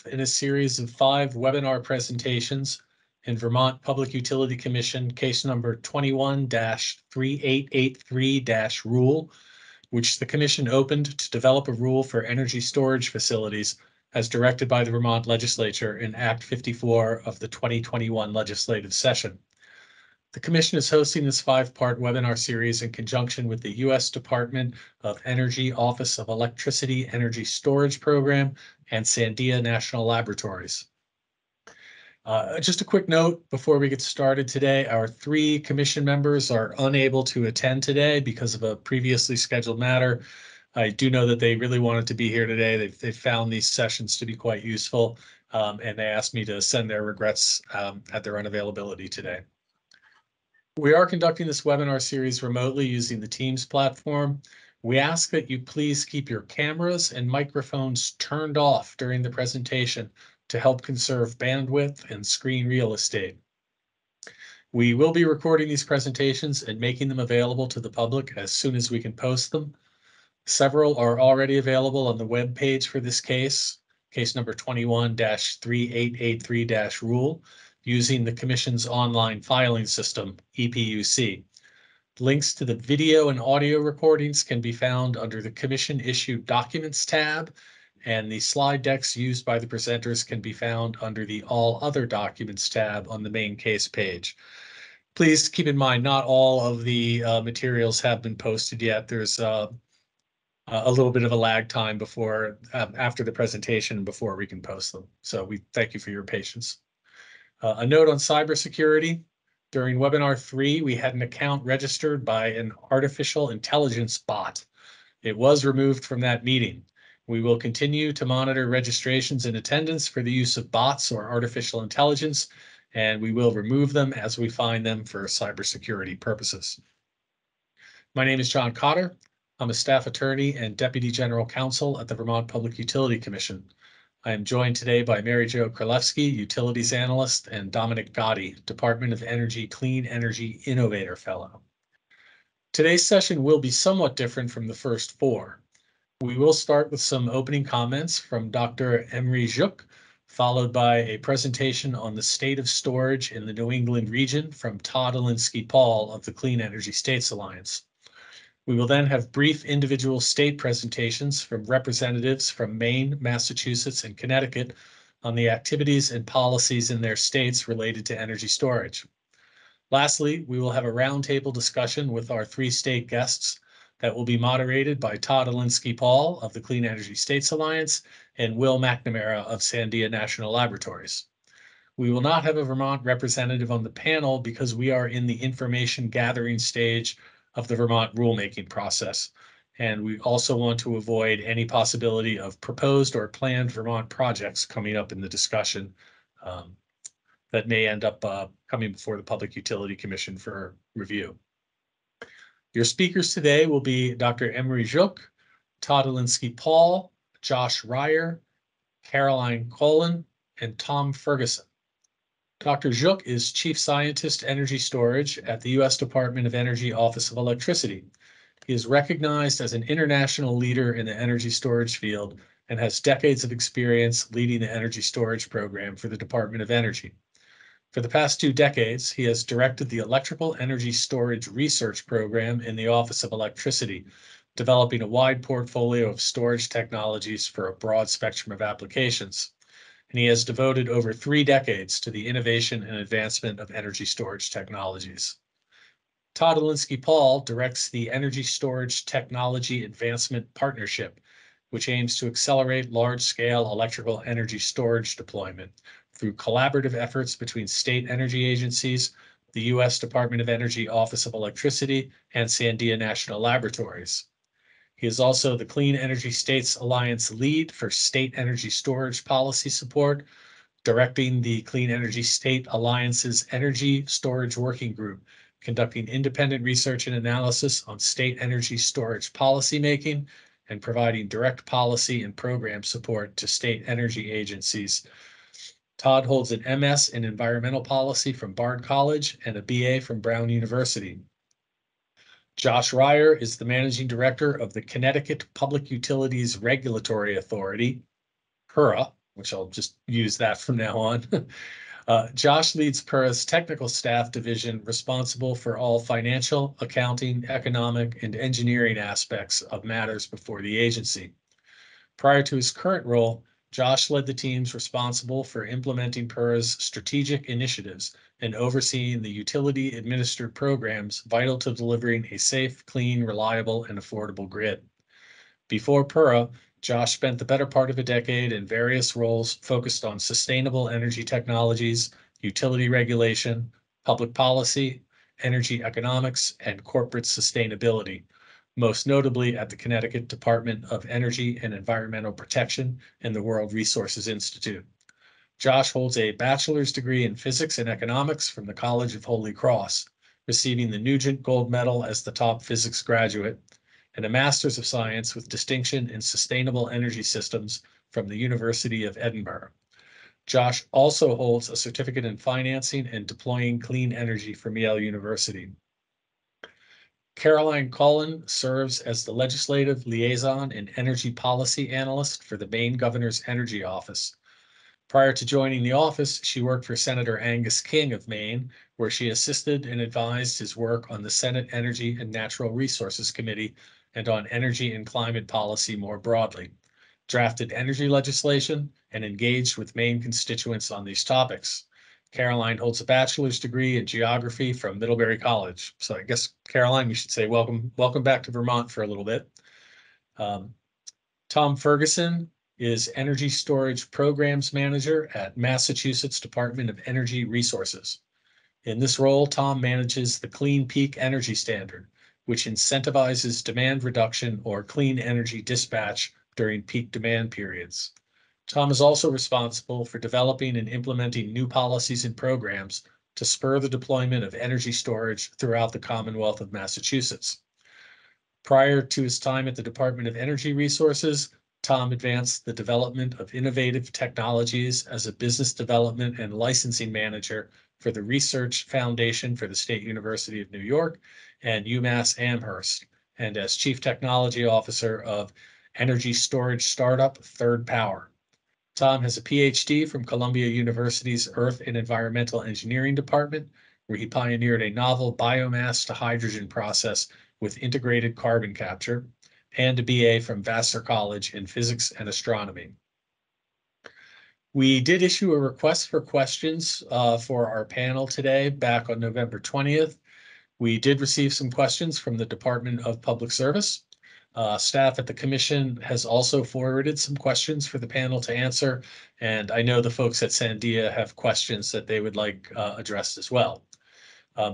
in a series of 5 webinar presentations in Vermont Public Utility Commission case number 21-3883-rule, which the Commission opened to develop a rule for energy storage facilities as directed by the Vermont Legislature in Act 54 of the 2021 legislative session. The Commission is hosting this 5-part webinar series in conjunction with the U.S. Department of Energy Office of Electricity Energy Storage Program and Sandia National Laboratories. Just a quick note before we get started today, our 3 Commission members are unable to attend today because of a previously scheduled matter. I do know that they really wanted to be here today. They've found these sessions to be quite useful, and they asked me to send their regrets at their unavailability today. We are conducting this webinar series remotely using the Teams platform. We ask that you please keep your cameras and microphones turned off during the presentation to help conserve bandwidth and screen real estate. We will be recording these presentations and making them available to the public as soon as we can post them. Several are already available on the web page for this case number 21-3883-rule, using the Commission's online filing system, EPUC. Links to the video and audio recordings can be found under the Commission Issued Documents tab, and the slide decks used by the presenters can be found under the All Other Documents tab on the main case page. Please keep in mind, not all of the materials have been posted yet. There's a little bit of a lag time before after the presentation before we can post them. So we thank you for your patience. A note on cybersecurity. During webinar 3, we had an account registered by an artificial intelligence bot. It was removed from that meeting. We will continue to monitor registrations and attendance for the use of bots or artificial intelligence, and we will remove them as we find them for cybersecurity purposes. My name is John Cotter. I'm a staff attorney and Deputy General Counsel at the Vermont Public Utility Commission. I am joined today by Mary Jo Kralewski, Utilities Analyst, and Dominic Gotti, Department of Energy Clean Energy Innovator Fellow. Today's session will be somewhat different from the first 4. We will start with some opening comments from Dr. Emery Juk, followed by a presentation on the state of storage in the New England region from Todd Alinsky-Paul of the Clean Energy States Alliance. We will then have brief individual state presentations from representatives from Maine, Massachusetts, and Connecticut on the activities and policies in their states related to energy storage. Lastly, we will have a roundtable discussion with our 3 state guests that will be moderated by Todd Alinsky-Paul of the Clean Energy States Alliance and Will McNamara of Sandia National Laboratories. We will not have a Vermont representative on the panel because we are in the information gathering stage of the Vermont rulemaking process. And we also want to avoid any possibility of proposed or planned Vermont projects coming up in the discussion that may end up coming before the Public Utility Commission for review. Your speakers today will be Dr. Emery Juk, Todd Alinsky-Paul, Josh Ryer, Caroline Colin, and Tom Ferguson. Dr. Juk is Chief Scientist Energy Storage at the U.S. Department of Energy Office of Electricity. He is recognized as an international leader in the energy storage field and has decades of experience leading the energy storage program for the Department of Energy. For the past 2 decades, he has directed the Electrical Energy Storage Research Program in the Office of Electricity, developing a wide portfolio of storage technologies for a broad spectrum of applications. And he has devoted over 3 decades to the innovation and advancement of energy storage technologies. Todd Alinsky-Paul directs the Energy Storage Technology Advancement Partnership, which aims to accelerate large-scale electrical energy storage deployment through collaborative efforts between state energy agencies, the U.S. Department of Energy Office of Electricity, and Sandia National Laboratories. He is also the Clean Energy States Alliance lead for state energy storage policy support, directing the Clean Energy State Alliance's Energy Storage Working Group, conducting independent research and analysis on state energy storage policymaking, and providing direct policy and program support to state energy agencies. Todd holds an MS in Environmental Policy from Bard College and a BA from Brown University. Josh Ryer is the Managing Director of the Connecticut Public Utilities Regulatory Authority, CURA, which I'll just use that from now on. Josh leads PERA's technical staff division responsible for all financial, accounting, economic, and engineering aspects of matters before the agency. Prior to his current role, Josh led the teams responsible for implementing PERA's strategic initiatives and overseeing the utility-administered programs vital to delivering a safe, clean, reliable, and affordable grid. Before PERA, Josh spent the better part of a decade in various roles focused on sustainable energy technologies, utility regulation, public policy, energy economics, and corporate sustainability, most notably at the Connecticut Department of Energy and Environmental Protection and the World Resources Institute. Josh holds a bachelor's degree in physics and economics from the College of Holy Cross, receiving the Nugent Gold Medal as the top physics graduate, and a Master's of Science with distinction in Sustainable Energy Systems from the University of Edinburgh. Josh also holds a certificate in financing and deploying clean energy from Yale University. Caroline Cullen serves as the Legislative Liaison and Energy Policy Analyst for the Maine Governor's Energy Office. Prior to joining the office, she worked for Senator Angus King of Maine, where she assisted and advised his work on the Senate Energy and Natural Resources Committee and on energy and climate policy more broadly, drafted energy legislation, and engaged with Maine constituents on these topics. Caroline holds a bachelor's degree in geography from Middlebury College. So I guess, Caroline, we should say welcome back to Vermont for a little bit. Tom Ferguson is Energy Storage Programs Manager at Massachusetts Department of Energy Resources. In this role, Tom manages the Clean Peak Energy Standard, which incentivizes demand reduction or clean energy dispatch during peak demand periods. Tom is also responsible for developing and implementing new policies and programs to spur the deployment of energy storage throughout the Commonwealth of Massachusetts. Prior to his time at the Department of Energy Resources, Tom advanced the development of innovative technologies as a business development and licensing manager for the Research Foundation for the State University of New York and UMass Amherst, and as Chief Technology Officer of energy storage startup Third Power. Tom has a PhD from Columbia University's Earth and Environmental Engineering Department, where he pioneered a novel biomass to hydrogen process with integrated carbon capture, and a BA from Vassar College in physics and astronomy. We did issue a request for questions for our panel today back on November 20th. We did receive some questions from the Department of Public Service. Staff at the commission has also forwarded some questions for the panel to answer, and I know the folks at Sandia have questions that they would like addressed as well.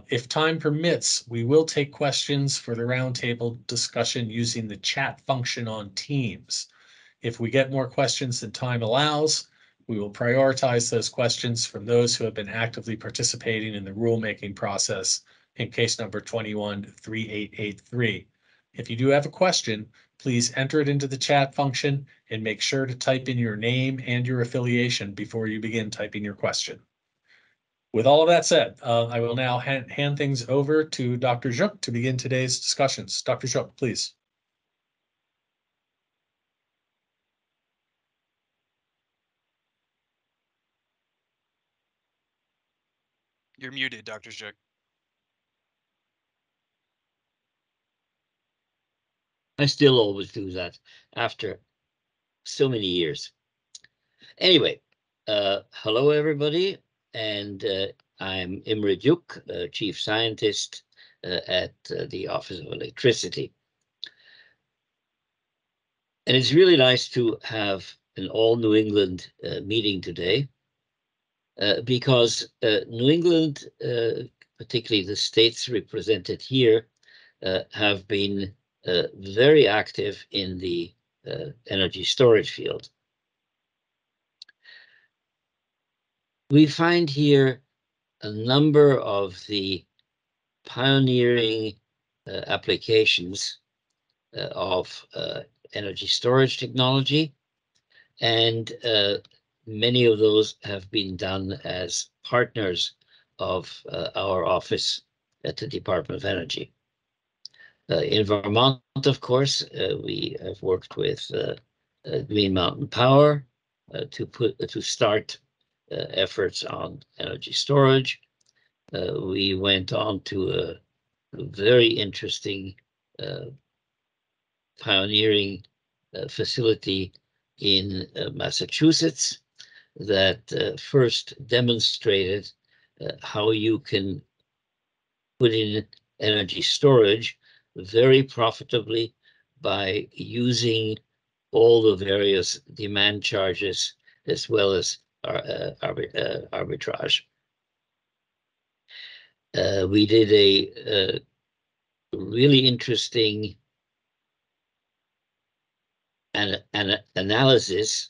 If time permits, we will take questions for the roundtable discussion using the chat function on Teams. If we get more questions than time allows, we will prioritize those questions from those who have been actively participating in the rulemaking process in case number 213883. If you do have a question, please enter it into the chat function and make sure to type in your name and your affiliation before you begin typing your question. With all of that said, I will now hand things over to Dr. Zook to begin today's discussions. Dr. Zook, please. You're muted, Dr. Zook. I still always do that after so many years. Anyway, hello everybody, and I'm Imre Juk, Chief Scientist at the Office of Electricity. And it's really nice to have an all New England meeting today because New England, particularly the states represented here, have been very active in the energy storage field. We find here a number of the pioneering applications of energy storage technology, and many of those have been done as partners of our office at the Department of Energy. In Vermont, of course, we have worked with Green Mountain Power, to start efforts on energy storage. We went on to a very interesting pioneering facility in Massachusetts that first demonstrated how you can put in energy storage very profitably by using all the various demand charges as well as arbitrage. We did a really interesting an analysis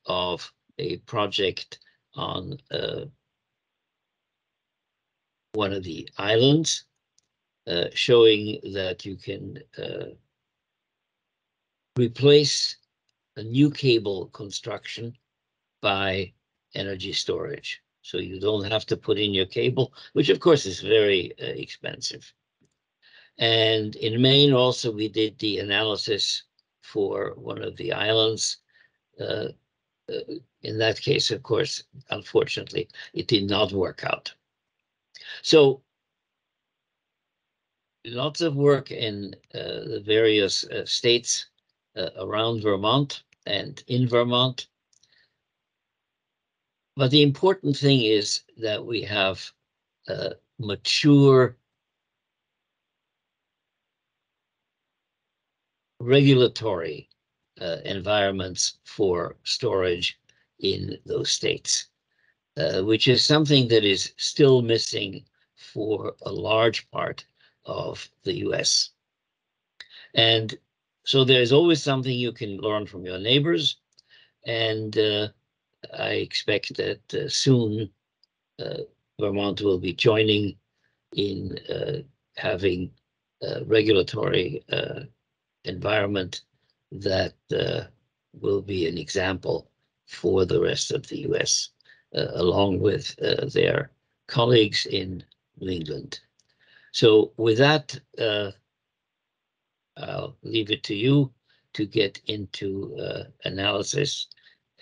of a project on one of the islands, showing that you can replace a new cable construction by energy storage. So you don't have to put in your cable, which of course is very expensive. And in Maine also, we did the analysis for one of the islands. In that case, of course, unfortunately, it did not work out. So lots of work in the various states around Vermont and in Vermont. But the important thing is that we have mature regulatory environments for storage in those states, which is something that is still missing for a large part of the US. And so there's always something you can learn from your neighbors. And I expect that soon Vermont will be joining in having a regulatory environment that will be an example for the rest of the US, along with their colleagues in New England. So with that, I'll leave it to you to get into analysis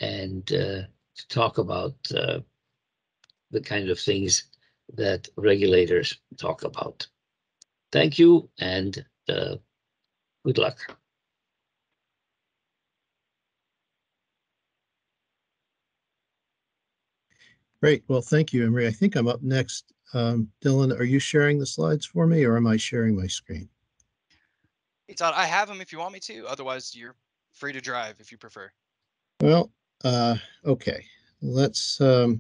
and to talk about the kind of things that regulators talk about. Thank you, and good luck. Great. Well, thank you, Emery. I think I'm up next. Dylan, are you sharing the slides for me, or am I sharing my screen? It's on. I have them if you want me to. Otherwise, you're free to drive if you prefer. Well, okay. Let's let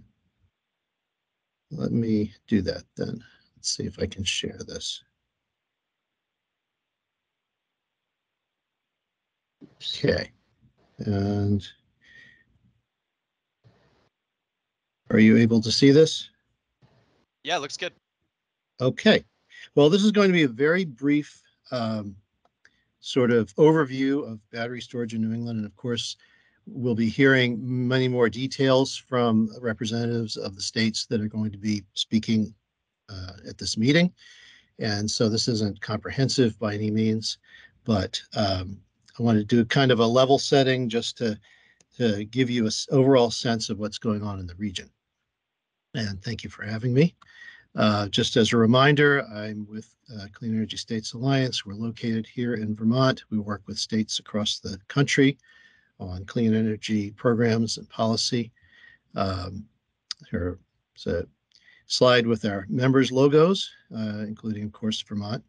me do that then. Let's see if I can share this. Okay. And are you able to see this? Yeah, looks good. Okay. Well, this is going to be a very brief sort of overview of battery storage in New England. And of course, we'll be hearing many more details from representatives of the states that are going to be speaking at this meeting. And so this isn't comprehensive by any means, but I want to do kind of a level setting just to give you an overall sense of what's going on in the region. And thank you for having me. Just as a reminder, I'm with Clean Energy States Alliance. We're located here in Vermont. We work with states across the country on clean energy programs and policy. Here's a slide with our members' logos, including, of course, Vermont.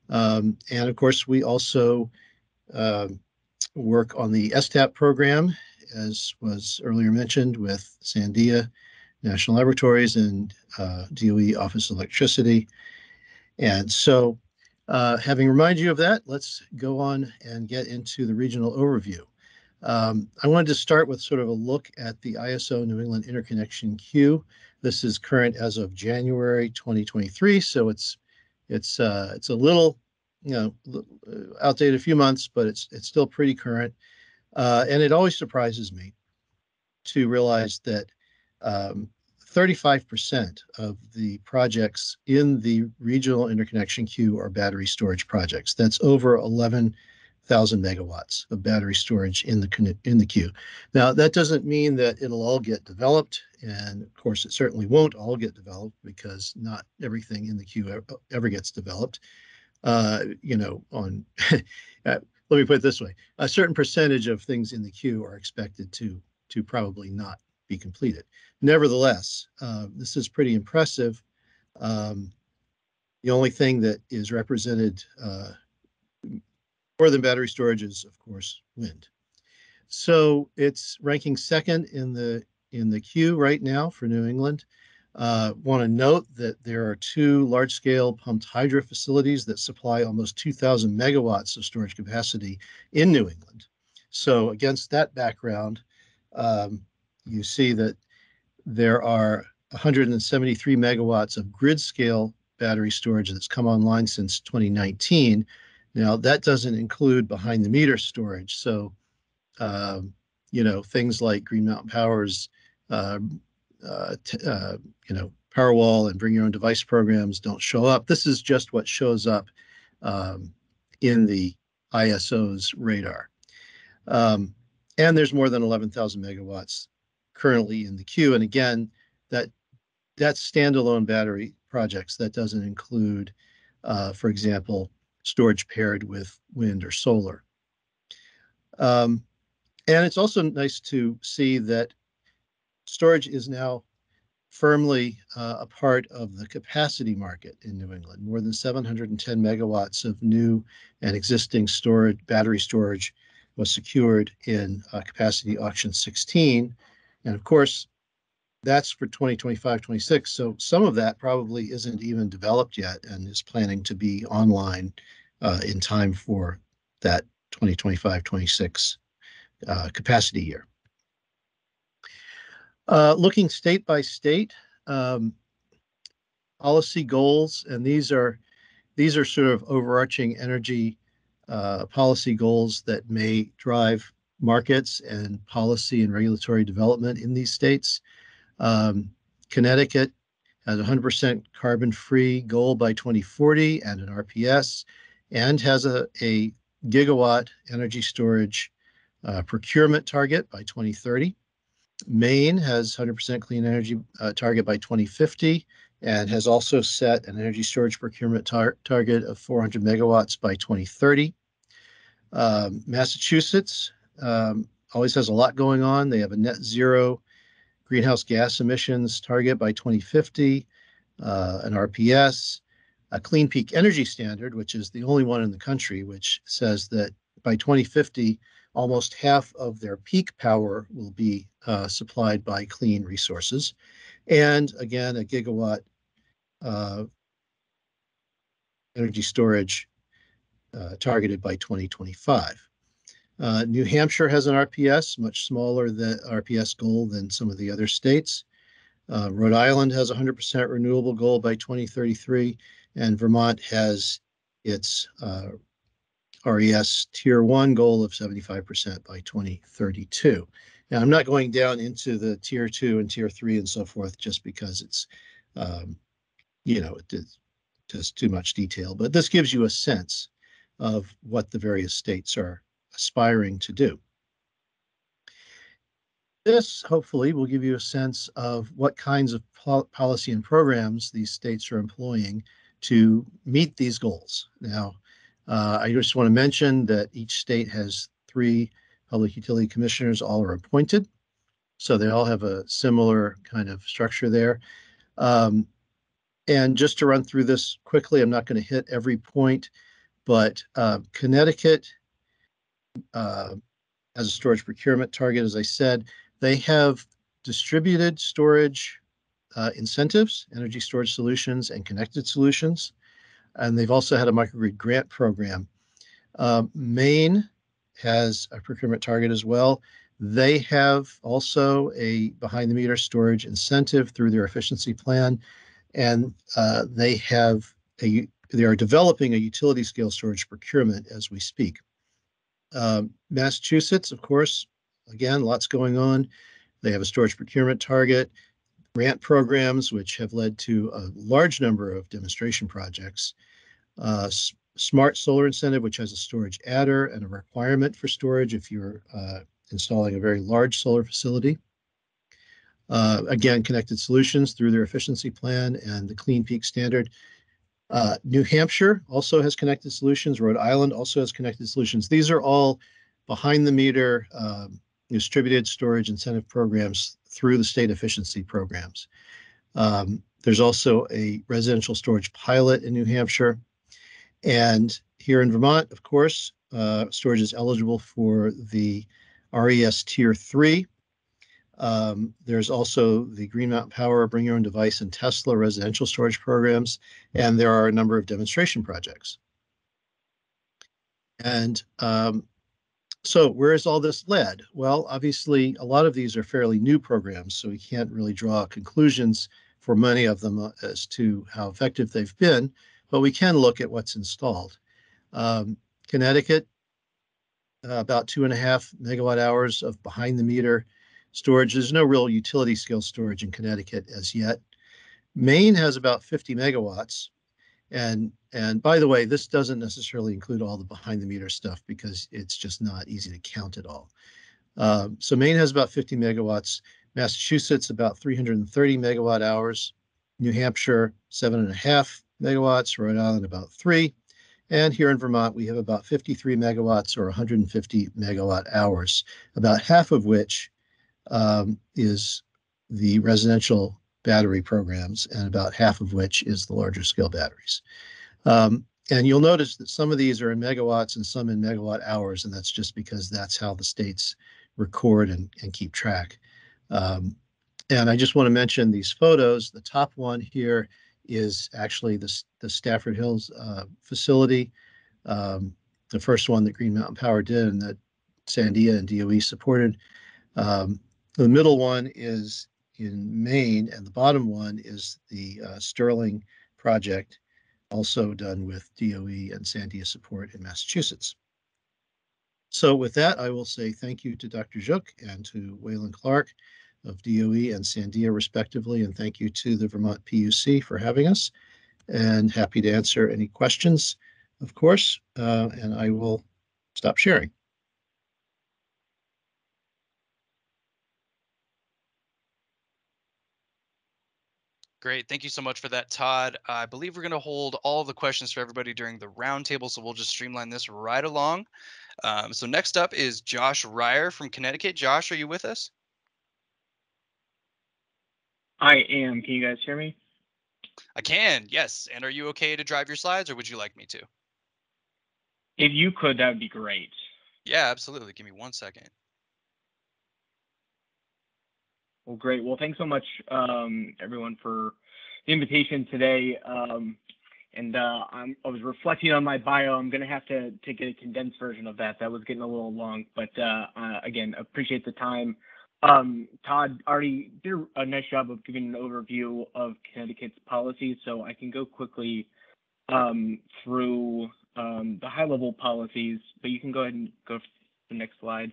And of course, we also work on the STAP program, as was earlier mentioned, with Sandia, National Laboratories, and DOE Office of Electricity. And so having reminded you of that, let's go on and get into the regional overview. I wanted to start with sort of a look at the ISO New England Interconnection Queue. This is current as of January 2023, so it's a little, outdated a few months, but it's still pretty current. And it always surprises me to realize that 35% of the projects in the regional interconnection queue are battery storage projects. That's over 11 1,000 megawatts of battery storage in the queue. Now, that doesn't mean that it'll all get developed, and of course, it certainly won't all get developed because not everything in the queue ever gets developed. You know, on let me put it this way: a certain percentage of things in the queue are expected to probably not be completed. Nevertheless, this is pretty impressive. The only thing that is represented more than battery storage is, of course, wind. So it's ranking second in the queue right now for New England. Want to note that there are 2 large-scale pumped hydro facilities that supply almost 2,000 megawatts of storage capacity in New England. So against that background, you see that there are 173 megawatts of grid-scale battery storage that's come online since 2019. Now, that doesn't include behind-the-meter storage. So, you know, things like Green Mountain Power's you know, Powerwall and Bring Your Own Device programs don't show up. This is just what shows up in the ISO's radar. And there's more than 11,000 megawatts currently in the queue. And again, that's standalone battery projects. That doesn't include, for example, storage paired with wind or solar. And it's also nice to see that storage is now firmly a part of the capacity market in New England. More than 710 megawatts of new and existing battery storage was secured in capacity auction 16. And of course, that's for 2025-26. So some of that probably isn't even developed yet and is planning to be online in time for that 2025-26 capacity year. Looking state by state, policy goals, and these are sort of overarching energy policy goals that may drive markets and policy and regulatory development in these states. Connecticut has a 100% carbon-free goal by 2040 and an RPS, and has a gigawatt energy storage procurement target by 2030. Maine has 100% clean energy target by 2050 and has also set an energy storage procurement target of 400 megawatts by 2030. Massachusetts always has a lot going on. They have a net zero greenhouse gas emissions target by 2050, an RPS, a clean peak energy standard, which is the only one in the country, which says that by 2050, almost half of their peak power will be supplied by clean resources. And again, a gigawatt energy storage targeted by 2025. New Hampshire has an RPS, much smaller RPS goal than some of the other states. Rhode Island has a 100% renewable goal by 2033, and Vermont has its RES Tier 1 goal of 75% by 2032. Now, I'm not going down into the Tier 2 and Tier 3 and so forth just because it's, you know, it's just too much detail, but this gives you a sense of what the various states are aspiring to do. This hopefully will give you a sense of what kinds of policy and programs these states are employing to meet these goals. Now, I just want to mention that each state has 3 public utility commissioners, all are appointed. So they all have a similar kind of structure there. And just to run through this quickly, I'm not going to hit every point, but Connecticut has a storage procurement target, as I said. They have distributed storage incentives, energy storage solutions, and connected solutions. And they've also had a microgrid grant program. Maine has a procurement target as well. They have also a behind-the-meter storage incentive through their efficiency plan, and they are developing a utility-scale storage procurement as we speak. Massachusetts, of course, again, lots going on. They have a storage procurement target, grant programs, which have led to a large number of demonstration projects. Smart Solar Incentive, which has a storage adder and a requirement for storage if you're installing a very large solar facility. Again, Connected Solutions through their efficiency plan and the Clean Peak Standard. New Hampshire also has Connected Solutions. Rhode Island also has Connected Solutions. These are all behind the meter distributed storage incentive programs through the state efficiency programs. There's also a residential storage pilot in New Hampshire. And here in Vermont, of course, storage is eligible for the RES Tier 3. There's also the Green Mountain Power, Bring Your Own Device, and Tesla residential storage programs, and there are a number of demonstration projects. And so where has all this led? Well, obviously, a lot of these are fairly new programs, so we can't really draw conclusions for many of them as to how effective they've been, but we can look at what's installed. Connecticut, about 2.5 megawatt hours of behind the meter storage. There's no real utility scale storage in Connecticut as yet. Maine has about 50 megawatts. And by the way, this doesn't necessarily include all the behind the meter stuff because it's just not easy to count it all. So Maine has about 50 megawatts. Massachusetts, about 330 megawatt hours. New Hampshire, 7.5 megawatts. Rhode Island, about 3. And here in Vermont, we have about 53 megawatts or 150 megawatt hours, about half of which is the residential battery programs, and about half of which is the larger scale batteries. And you'll notice that some of these are in megawatts and some in megawatt hours, and that's just because that's how the states record and keep track. And I just want to mention these photos. The top one here is actually the Stafford Hills facility, the first one that Green Mountain Power did and that Sandia and DOE supported. The middle one is in Maine, and the bottom one is the Sterling project, also done with DOE and Sandia support in Massachusetts. So with that, I will say thank you to Dr. Zook and to Waylon Clark of DOE and Sandia respectively, and thank you to the Vermont PUC for having us, and happy to answer any questions, of course, and I will stop sharing. Great. Thank you so much for that, Todd. I believe we're going to hold all of the questions for everybody during the roundtable, so we'll just streamline this right along. So next up is Josh Ryer from Connecticut. Josh, are you with us? I am. Can you guys hear me? I can, yes. And are you okay to drive your slides, or would you like me to? If you could, that would be great. Yeah, absolutely. Give me 1 second. Well, great. Well, thanks so much, everyone, for the invitation today. I was reflecting on my bio. I'm going to have to get a condensed version of that. That was getting a little long, but again, appreciate the time. Todd already did a nice job of giving an overview of Connecticut's policies, so I can go quickly through the high-level policies, but you can go ahead and go to the next slide.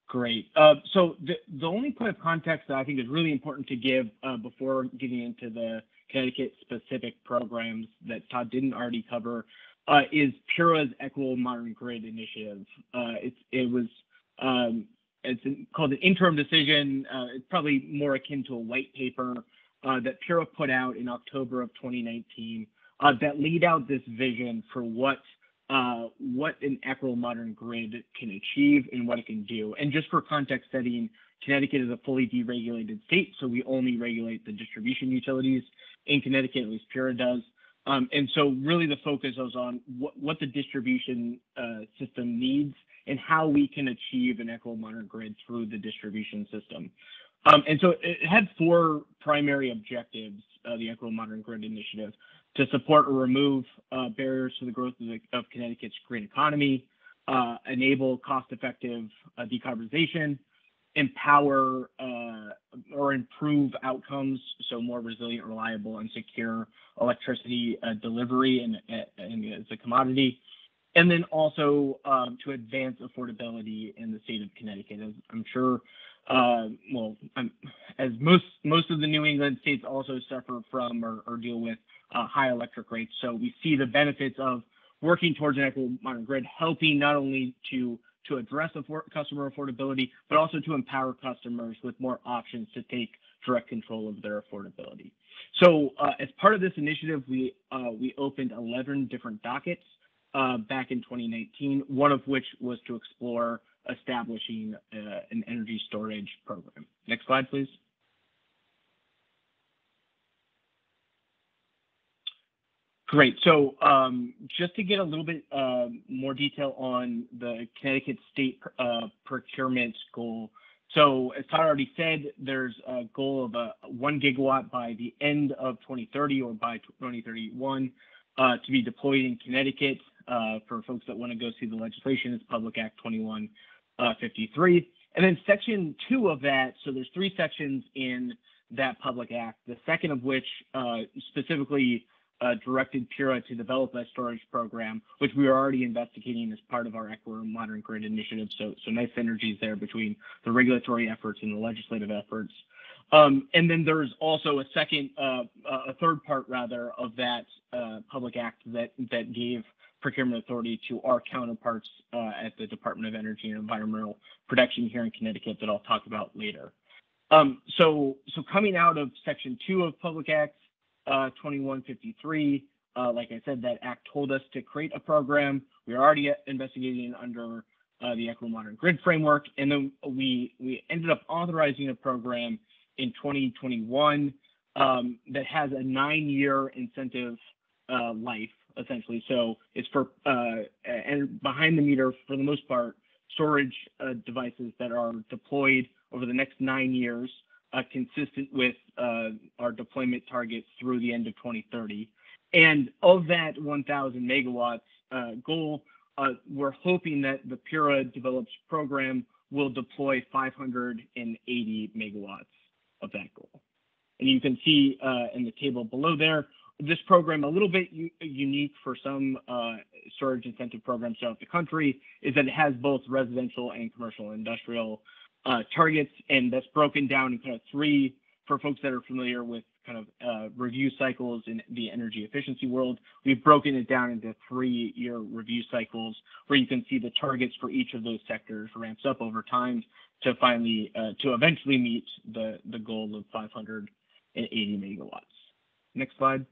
Great. So the only point of context that I think is really important to give before getting into the Connecticut specific programs that Todd didn't already cover is PURA's Equitable Modern Grid Initiative. It's called an interim decision. It's probably more akin to a white paper that PURA put out in October of 2019 that laid out this vision for what an equitable modern grid can achieve and what it can do. And just for context setting, Connecticut is a fully deregulated state, so we only regulate the distribution utilities in Connecticut, at least PURA does. And so really the focus is on what the distribution system needs and how we can achieve an equitable modern grid through the distribution system. And so it had 4 primary objectives, the Equitable Modern Grid Initiative: to support or remove barriers to the growth of Connecticut's green economy, enable cost-effective decarbonization, empower or improve outcomes, so more resilient, reliable, and secure electricity delivery and as a commodity, And then also to advance affordability in the state of Connecticut, as I'm sure, as most of the New England states also suffer from or deal with high electric rates. So we see the benefits of working towards an equitable modern grid, helping not only to address customer affordability, but also to empower customers with more options to take direct control of their affordability. So as part of this initiative, we opened 11 different dockets back in 2019, one of which was to explore establishing an energy storage program. Next slide, please. Great. So just to get a little bit more detail on the Connecticut state procurement goal. So as Todd already said, there's a goal of 1 gigawatt by the end of 2030 or by 2031 to be deployed in Connecticut. For folks that want to go see the legislation, it's Public Act 2153. And then section 2 of that, so there's 3 sections in that Public Act, the second of which specifically directed PURA to develop a storage program, which we are already investigating as part of our Equitable Modern Grid initiative. So nice synergies there between the regulatory efforts and the legislative efforts. And then there's also a third part rather of that Public Act that gave procurement authority to our counterparts at the Department of Energy and Environmental Protection here in Connecticut that I'll talk about later. So coming out of section 2 of Public Act 2153, like I said, that act told us to create a program. We are already investigating under the Equitable Modern Grid framework, and then we ended up authorizing a program in 2021 that has a 9-year incentive life, essentially. So it's for and behind the meter, for the most part, storage devices that are deployed over the next 9 years, consistent with our deployment targets through the end of 2030. And of that 1,000 megawatts goal, we're hoping that the PURA develops program will deploy 580 megawatts of that goal. And you can see in the table below there, this program, a little bit unique for some storage incentive programs throughout the country, is that it has both residential and commercial and industrial targets, and that's broken down in kind of 3, for folks that are familiar with kind of review cycles in the energy efficiency world. We've broken it down into 3-year review cycles where you can see the targets for each of those sectors ramps up over time to finally, to eventually meet the goal of 580 megawatts. Next slide.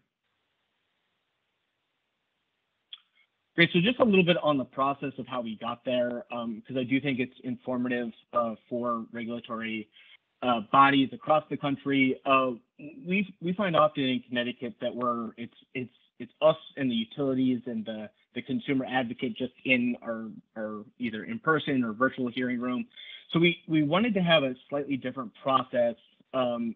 Great, so just a little bit on the process of how we got there, because I do think it's informative for regulatory bodies across the country. We find often in Connecticut that it's us and the utilities and the consumer advocate just in our either in person or virtual hearing room. So we wanted to have a slightly different process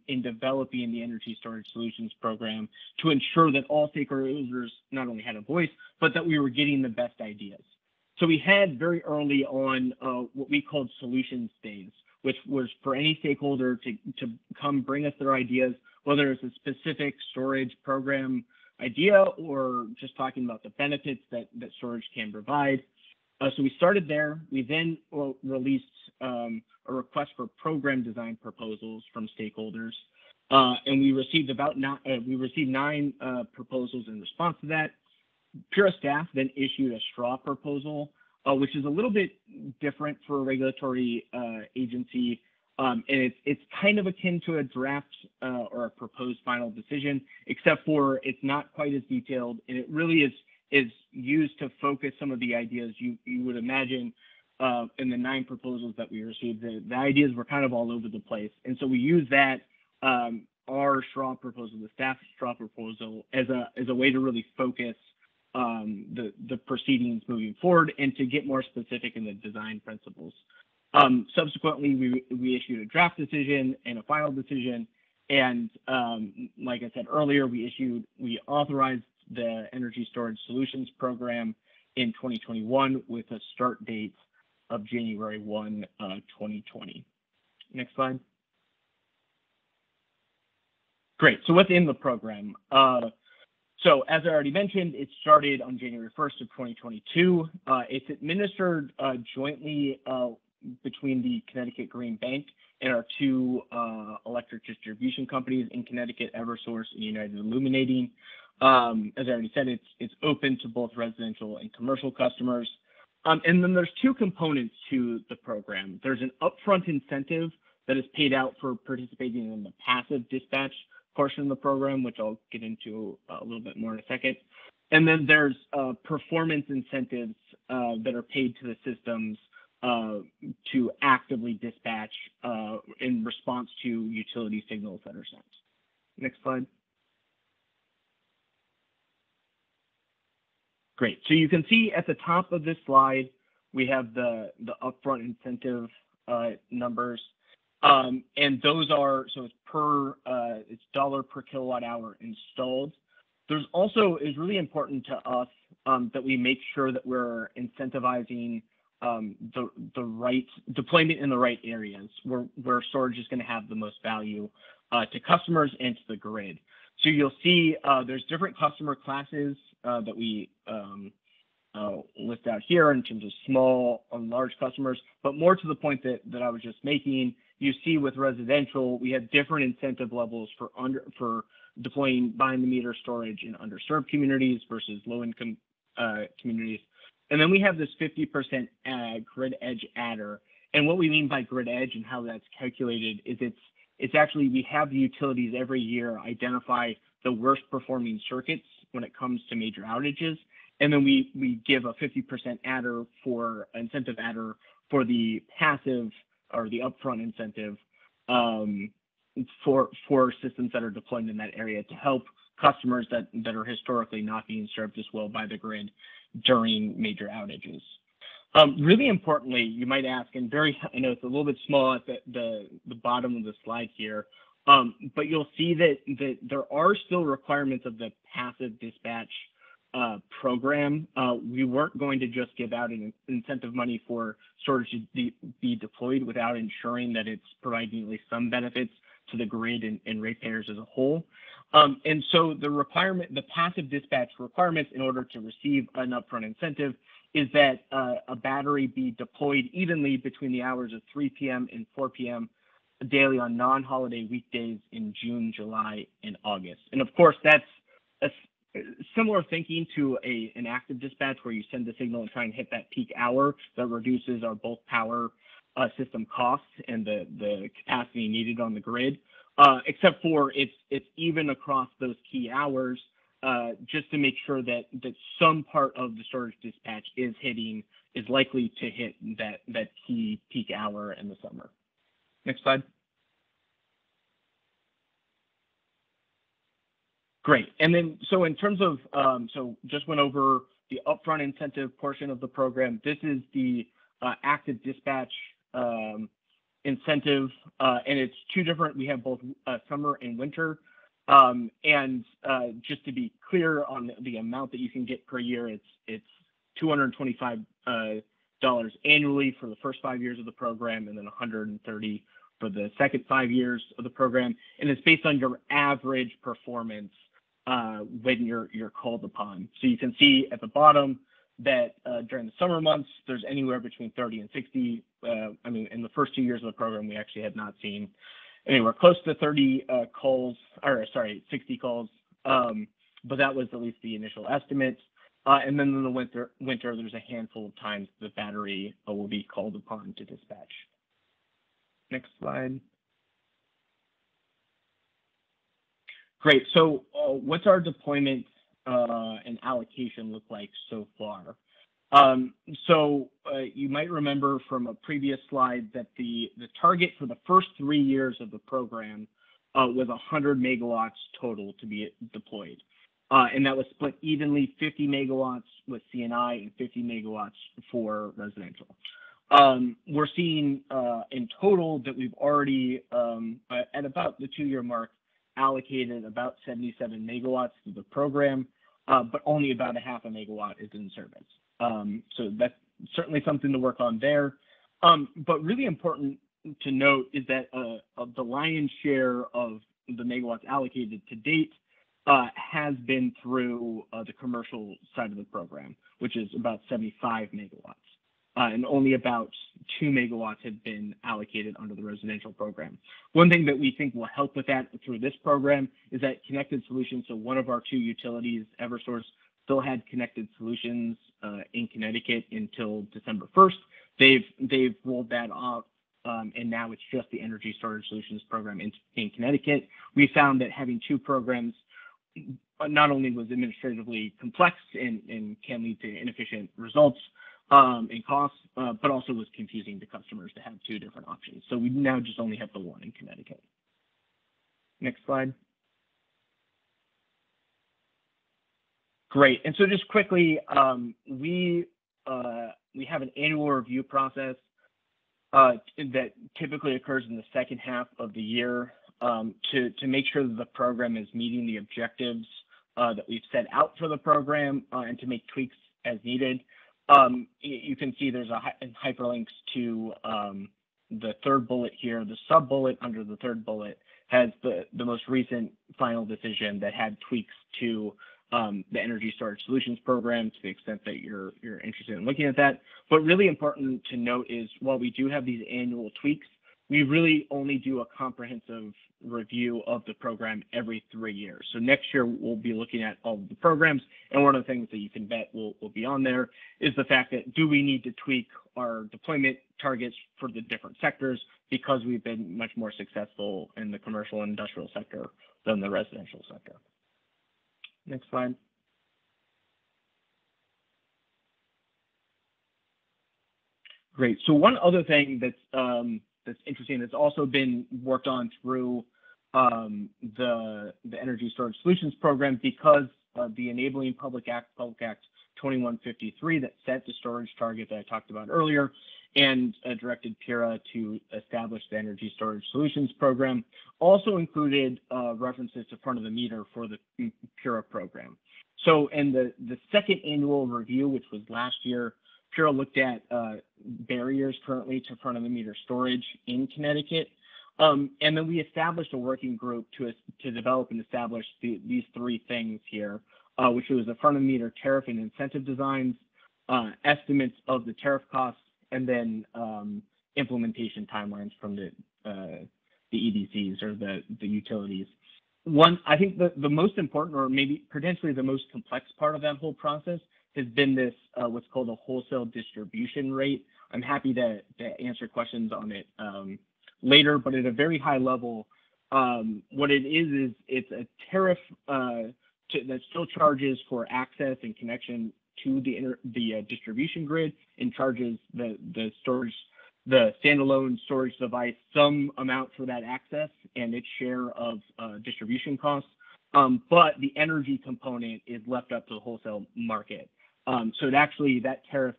in developing the Energy Storage Solutions Program to ensure that all stakeholders not only had a voice, but that we were getting the best ideas. So we had very early on what we called solutions days, which was for any stakeholder to come bring us their ideas, whether it's a specific storage program idea or just talking about the benefits that storage can provide. So we started there. We then released a request for program design proposals from stakeholders, and we received 9 proposals in response to that. PURA staff then issued a straw proposal, which is a little bit different for a regulatory agency, and it's kind of akin to a draft or a proposed final decision, except for it's not quite as detailed, and it really is used to focus some of the ideas you would imagine in the 9 proposals that we received. The ideas were kind of all over the place. And so we use that, our straw proposal, the staff straw proposal, as a way to really focus the proceedings moving forward and to get more specific in the design principles. Subsequently, we issued a draft decision and a final decision. And like I said earlier, we authorized the Energy Storage Solutions Program in 2021 with a start date of January 1, 2020. Next slide. Great. So within the program, So as I already mentioned, it started on January 1st of 2022. It's administered jointly between the Connecticut Green Bank and our two electric distribution companies in Connecticut, Eversource and United Illuminating. As I already said, it's open to both residential and commercial customers. And then there's two components to the program. There's an upfront incentive that is paid out for participating in the passive dispatch portion of the program, which I'll get into a little bit more in a second. And then there's performance incentives that are paid to the systems to actively dispatch in response to utility signals that are sent. Next slide. Great. So you can see at the top of this slide, we have the upfront incentive numbers. And those are, so it's dollar per kilowatt hour installed. There's also, is really important to us that we make sure that we're incentivizing the right deployment in the right areas where storage is going to have the most value to customers and to the grid. So you'll see there's different customer classes that we list out here in terms of small and large customers, but more to the point that I was just making, you see with residential, we have different incentive levels for deploying behind the meter storage in underserved communities versus low income communities. And then we have this 50% grid edge adder. And what we mean by grid edge and how that's calculated is it's actually, we have the utilities every year identify the worst performing circuits when it comes to major outages. And then we give a 50% adder incentive adder for the passive or the upfront incentive for systems that are deployed in that area to help customers that are historically not being served as well by the grid during major outages. Really importantly, you might ask, and I know it's a little bit small at the bottom of the slide here, but you'll see that there are still requirements of the passive dispatch program. We weren't going to just give out an incentive money for storage to be deployed without ensuring that it's providing at least some benefits to the grid and ratepayers as a whole. And so the passive dispatch requirements in order to receive an upfront incentive is that a battery be deployed evenly between the hours of 3 p.m. and 4 p.m. daily on non-holiday weekdays in June, July, and August. And of course, that's a similar thinking to an active dispatch where you send the signal and try and hit that peak hour that reduces our bulk power system costs and the capacity needed on the grid, except for it's even across those key hours, just to make sure that some part of the storage dispatch is likely to hit that key peak hour in the summer. Next slide. Great. And then, so in terms of, so just went over the upfront incentive portion of the program. This is the active dispatch incentive, and it's two different. We have both summer and winter. And just to be clear on the amount that you can get per year, it's $225 annually for the first 5 years of the program, and then $130 for the second 5 years of the program. And it's based on your average performance when you're called upon. So you can see at the bottom that during the summer months, there's anywhere between 30 and 60. I mean, in the first 2 years of the program, we actually had not seen anywhere close to 30 calls, or sorry, 60 calls. But that was at least the initial estimate. And then in the winter, there's a handful of times the battery will be called upon to dispatch. Next slide. Great. So what's our deployment and allocation look like so far? So you might remember from a previous slide that the target for the first 3 years of the program was 100 megawatts total to be deployed. And that was split evenly, 50 megawatts with C&I and 50 megawatts for residential. We're seeing in total that we've already, at about the 2-year mark, allocated about 77 megawatts to the program, but only about a half a megawatt is in service. So that's certainly something to work on there. But really important to note is that the lion's share of the megawatts allocated to date has been through the commercial side of the program, which is about 75 megawatts. And only about 2 megawatts have been allocated under the residential program. One thing that we think will help with that through this program is that connected solutions. So one of our 2 utilities, Eversource, still had connected solutions in Connecticut until December 1st. They've rolled that off, and now it's just the Energy Storage Solutions program in Connecticut. We found that having 2 programs not only was administratively complex and can lead to inefficient results and costs, but also was confusing to customers to have 2 different options. So we now just only have the 1 in Connecticut. Next slide. Great. And so just quickly, we have an annual review process that typically occurs in the second half of the year to make sure that the program is meeting the objectives that we've set out for the program and to make tweaks as needed. You can see there's hyperlinks to the 3rd bullet here. The sub bullet under the 3rd bullet has the most recent final decision that had tweaks to the Energy Storage Solutions program, to the extent that you're interested in looking at that. But really important to note is, while we do have these annual tweaks, we really only do a comprehensive review of the program every 3 years. So next year we'll be looking at all of the programs, and one of the things that you can bet will be on there is the fact that, do we need to tweak our deployment targets for the different sectors, because we've been much more successful in the commercial and industrial sector than the residential sector. Next slide. Great. So one other thing that's interesting, that's also been worked on through the Energy Storage Solutions program, because of the Enabling Public Act 2153 that set the storage target that I talked about earlier, and directed PURA to establish the Energy Storage Solutions program, also included references to front of the meter for the PURA program. So in the second annual review, which was last year, PURA looked at barriers currently to front of the meter storage in Connecticut. And then we established a working group to develop and establish these 3 things here, which was the front of the meter tariff and incentive designs, estimates of the tariff costs, and then implementation timelines from the EDCs, or the utilities. I think the most important, or maybe potentially the most complex part of that whole process, has been this what's called a wholesale distribution rate. I'm happy to answer questions on it later, but at a very high level, what it is it's a tariff that still charges for access and connection to the distribution grid, and charges the standalone storage device some amount for that access and its share of distribution costs. But the energy component is left up to the wholesale market. So that tariff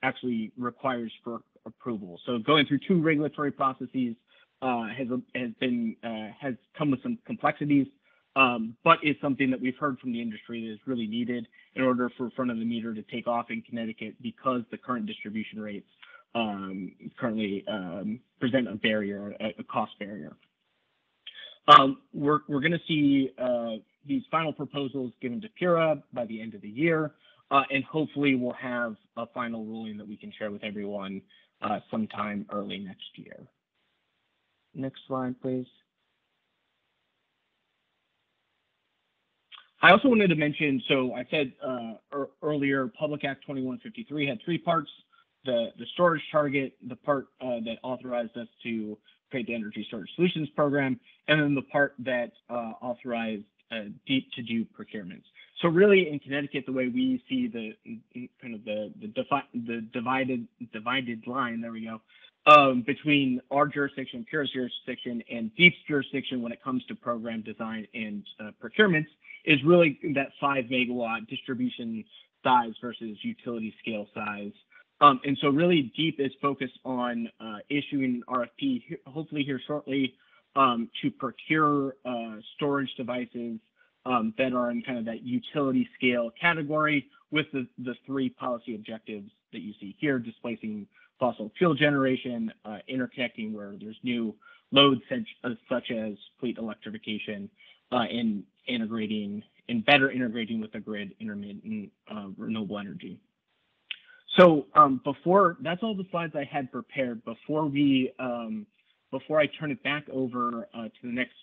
actually requires for approval. So going through 2 regulatory processes has come with some complexities, but is something that we've heard from the industry that is really needed in order for front of the meter to take off in Connecticut, because the current distribution rates currently present a barrier, a cost barrier. We're going to see these final proposals given to PURA by the end of the year, and hopefully we'll have a final ruling that we can share with everyone sometime early next year. Next slide, please. I also wanted to mention, so I said earlier, Public Act 2153 had 3 parts: the storage target, the part that authorized us to create the Energy Storage Solutions program, and then the part that authorized to-do procurements. So really, in Connecticut, the way we see the divided line, there we go, between our jurisdiction, PURA's jurisdiction, and DEEP's jurisdiction when it comes to program design and procurements, is really that 5 megawatt distribution size versus utility scale size. And so really, DEEP is focused on issuing an RFP, hopefully here shortly, to procure storage devices that are in kind of that utility scale category, with the 3 policy objectives that you see here: displacing fossil fuel generation, interconnecting where there's new loads such as fleet electrification, in integrating and better integrating with the grid intermittent renewable energy. So that's all the slides I had prepared. Before I turn it back over to the next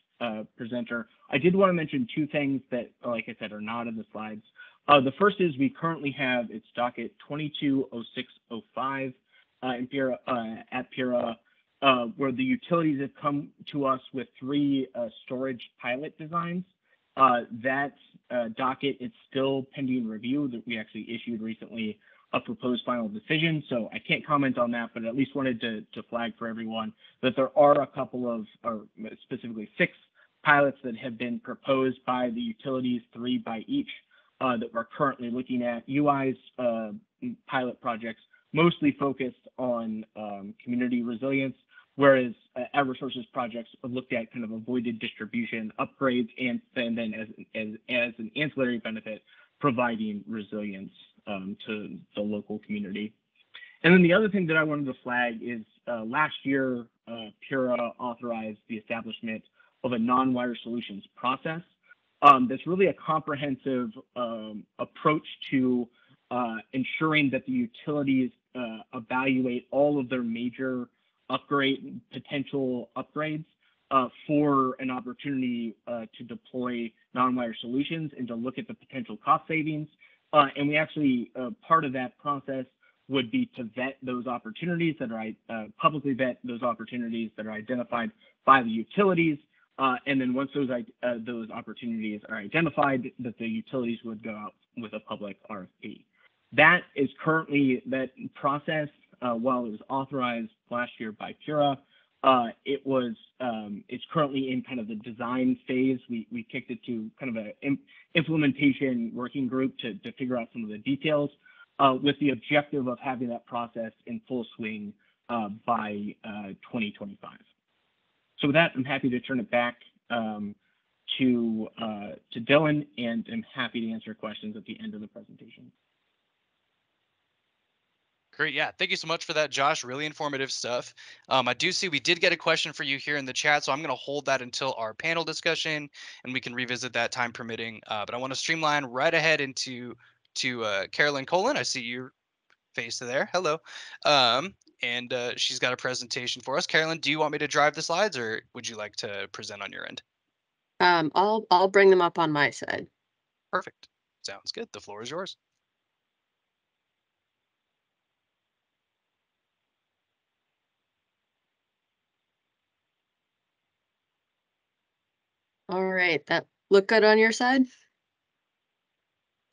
presenter, I did want to mention two things that, like I said, are not in the slides. The first is we currently have, it's docket 220605 at PIRA, where the utilities have come to us with 3 storage pilot designs. That docket is still pending review. That we actually issued recently a proposed final decision, so I can't comment on that, but at least wanted to flag for everyone that there are a couple of, or specifically 6 pilots that have been proposed by the utilities, 3 by each, that we're currently looking at. UI's pilot projects mostly focused on community resilience, whereas Eversource's projects looked at kind of avoided distribution upgrades and then as an ancillary benefit, providing resilience to the local community. And then the other thing that I wanted to flag is last year, PIRA authorized the establishment of a non-wire solutions process. That's really a comprehensive approach to ensuring that the utilities evaluate all of their major potential upgrades for an opportunity to deploy non-wire solutions and to look at the potential cost savings. And we actually, part of that process would be to vet those opportunities that are publicly vet those opportunities that are identified by the utilities. And then once those opportunities are identified, that the utilities would go out with a public RFP. That is currently, that process, while it was authorized last year by PIRA, it's currently in kind of the design phase. We kicked it to kind of an implementation working group to figure out some of the details, with the objective of having that process in full swing by 2025. So with that, I'm happy to turn it back to Dylan, and I'm happy to answer questions at the end of the presentation. Great. Yeah. Thank you so much for that, Josh. Really informative stuff. I do see we did get a question for you here in the chat, so I'm going to hold that until our panel discussion, and we can revisit that time permitting. But I want to streamline right ahead into Carolyn Colin. I see your face there. Hello. And she's got a presentation for us. Carolyn, do you want me to drive the slides, or would you like to present on your end? I'll bring them up on my side. Perfect. Sounds good. The floor is yours. All right, that look good on your side?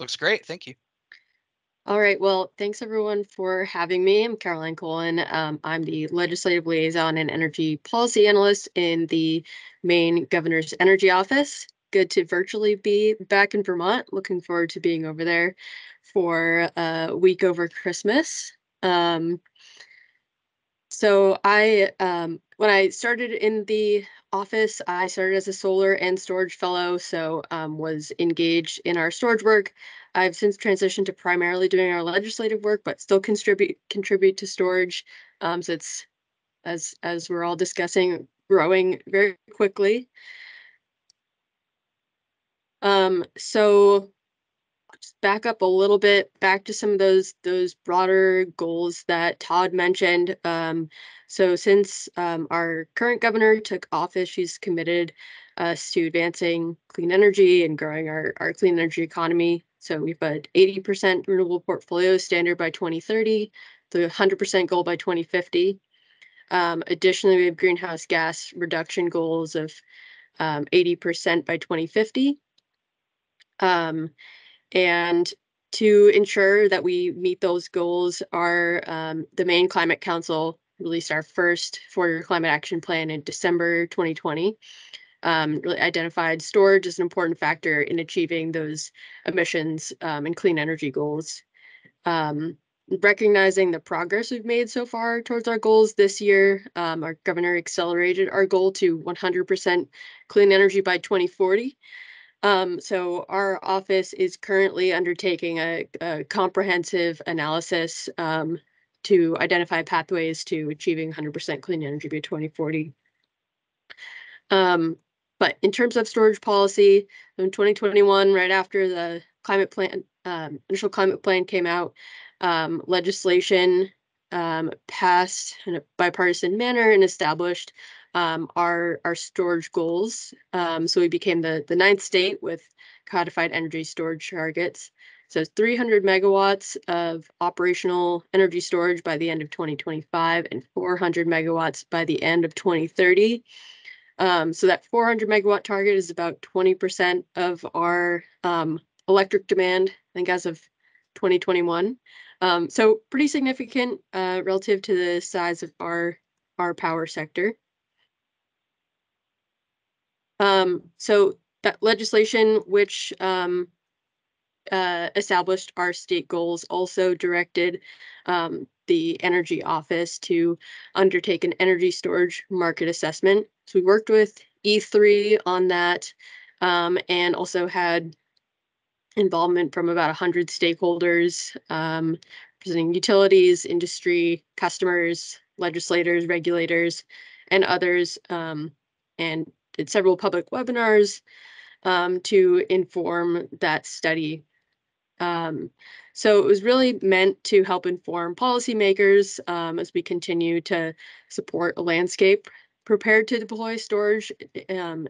Looks great. Thank you. All right, well, thanks everyone for having me. I'm Caroline Colin. I'm the Legislative Liaison and Energy Policy Analyst in the Maine Governor's Energy Office. Good to virtually be back in Vermont. Looking forward to being over there for a week over Christmas. So when I started in the office, I started as a solar and storage fellow, so was engaged in our storage work. I've since transitioned to primarily doing our legislative work, but still contribute to storage. So it's, as we're all discussing, growing very quickly. So just back up a little bit, back to some of those broader goals that Todd mentioned. So since our current governor took office, she's committed us to advancing clean energy and growing our clean energy economy. So we've got 80% renewable portfolio standard by 2030, the 100% goal by 2050. Additionally, we have greenhouse gas reduction goals of 80% by 2050. And to ensure that we meet those goals, the Maine Climate Council released our first 4-year climate action plan in December 2020. Really identified storage as an important factor in achieving those emissions and clean energy goals. Recognizing the progress we've made so far towards our goals this year, our governor accelerated our goal to 100% clean energy by 2040. So our office is currently undertaking a comprehensive analysis to identify pathways to achieving 100% clean energy by 2040. But in terms of storage policy, in 2021, right after the climate plan, initial climate plan came out, legislation passed in a bipartisan manner and established our storage goals. So we became the ninth state with codified energy storage targets. So 300 megawatts of operational energy storage by the end of 2025 and 400 megawatts by the end of 2030. So that 400 megawatt target is about 20% of our electric demand, I think, as of 2021. So pretty significant relative to the size of our power sector. So that legislation, which established our state goals, also directed the Energy Office to undertake an energy storage market assessment. So we worked with E3 on that, and also had involvement from about 100 stakeholders, representing utilities, industry, customers, legislators, regulators, and others, and did several public webinars to inform that study. So it was really meant to help inform policymakers as we continue to support a landscape prepared to deploy storage and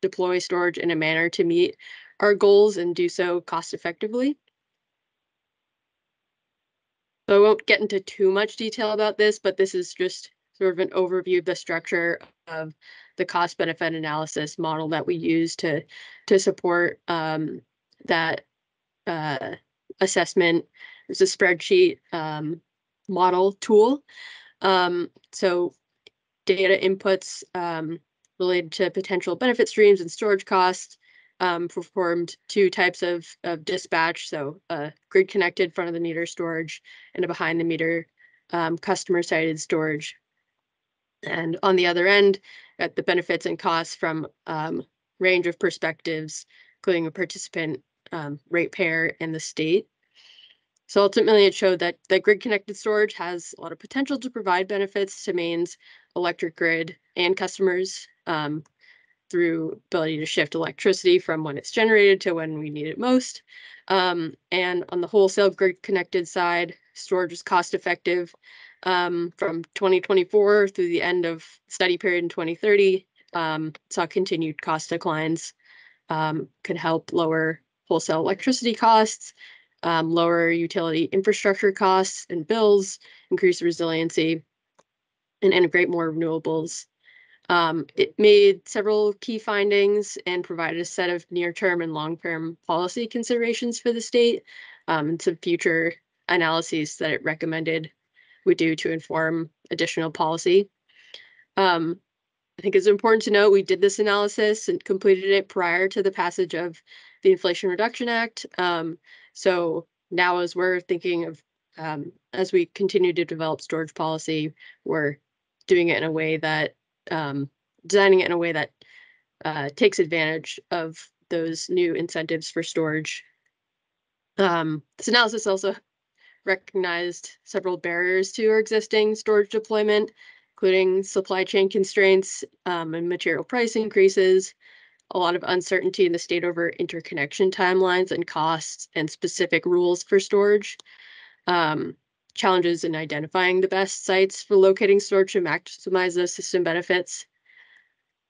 deploy storage in a manner to meet our goals and do so cost effectively. So I won't get into too much detail about this, but this is just sort of an overview of the structure of the cost benefit analysis model that we use to support that assessment. There's a spreadsheet model tool. So data inputs related to potential benefit streams and storage costs, performed two types of dispatch, so grid connected front of the meter storage and a behind the meter customer sited storage. And on the other end, at the benefits and costs from range of perspectives, including a participant, ratepayer, and the state. So ultimately, it showed that grid connected storage has a lot of potential to provide benefits to Maine's electric grid and customers through ability to shift electricity from when it's generated to when we need it most. And on the wholesale grid connected side, storage is cost effective. From 2024 through the end of study period in 2030, saw continued cost declines, could help lower wholesale electricity costs, lower utility infrastructure costs and bills, increase resiliency, and integrate more renewables. It made several key findings and provided a set of near-term and long-term policy considerations for the state, and some future analyses that it recommended we do to inform additional policy. I think it's important to note we did this analysis and completed it prior to the passage of the Inflation Reduction Act. So now, as we're thinking of, as we continue to develop storage policy, we're doing it in a way that, designing it in a way that takes advantage of those new incentives for storage. This analysis also recognized several barriers to our existing storage deployment, including supply chain constraints and material price increases, a lot of uncertainty in the state over interconnection timelines and costs and specific rules for storage, challenges in identifying the best sites for locating storage to maximize those system benefits,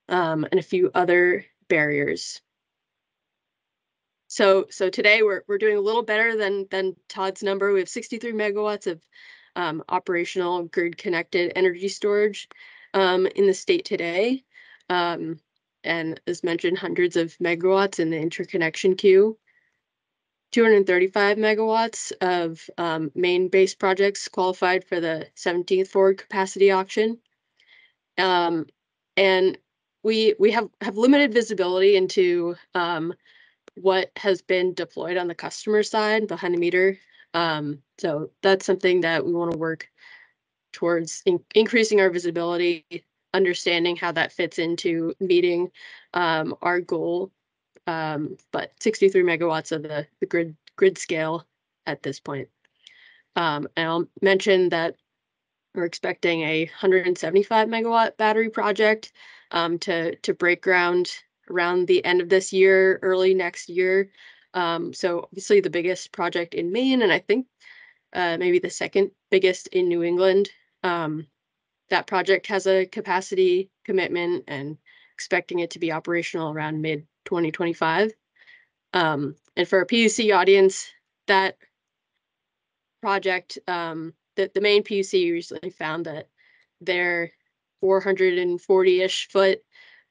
and a few other barriers. So today we're doing a little better than Todd's number. We have 63 megawatts of operational grid connected energy storage in the state today. And as mentioned, hundreds of megawatts in the interconnection queue. 235 megawatts of Maine-based projects qualified for the 17th forward capacity auction. And we have limited visibility into what has been deployed on the customer side behind the meter. So that's something that we want to work towards increasing our visibility, understanding how that fits into meeting our goal. But 63 megawatts of the grid scale at this point. And I'll mention that we're expecting a 175 megawatt battery project to break ground around the end of this year, early next year. So obviously the biggest project in Maine, and I think maybe the second biggest in New England. That project has a capacity commitment and expecting it to be operational around mid 2025. And for a PUC audience, that project, the main PUC recently found that their 440-ish foot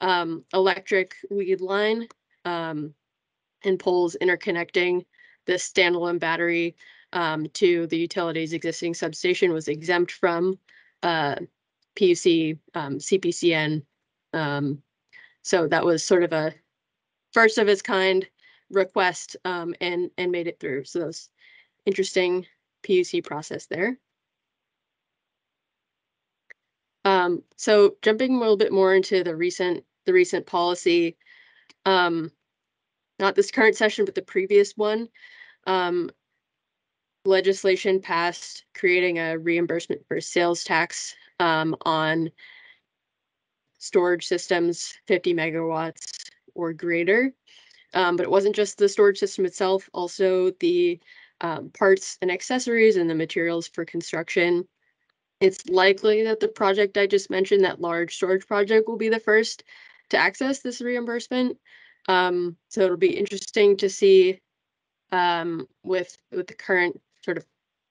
electric lead line and poles interconnecting the standalone battery to the utility's existing substation was exempt from PUC CPCN. So that was sort of a first of its kind request and made it through. So that was interesting PUC process there. So jumping a little bit more into the recent policy, not this current session, but the previous one, legislation passed creating a reimbursement for sales tax on storage systems 50 megawatts or greater. But it wasn't just the storage system itself, also the parts and accessories and the materials for construction. It's likely that the project I just mentioned, that large storage project, will be the first to access this reimbursement. So it'll be interesting to see with the current sort of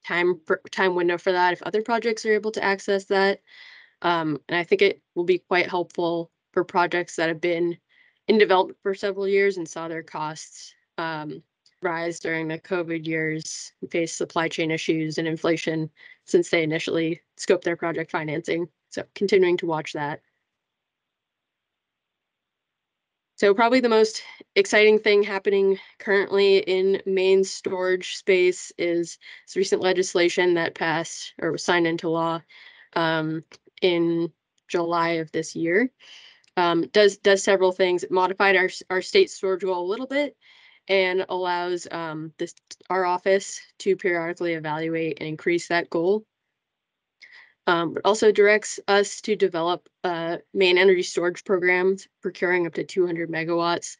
time window for that, if other projects are able to access that. And I think it will be quite helpful for projects that have been in development for several years and saw their costs rise during the COVID years, faced supply chain issues and inflation since they initially scoped their project financing. So continuing to watch that. So probably the most exciting thing happening currently in Maine's storage space is this recent legislation that passed or was signed into law in July of this year. Does several things. It modified our state storage goal a little bit and allows our office to periodically evaluate and increase that goal. But also directs us to develop Maine energy storage programs, procuring up to 200 megawatts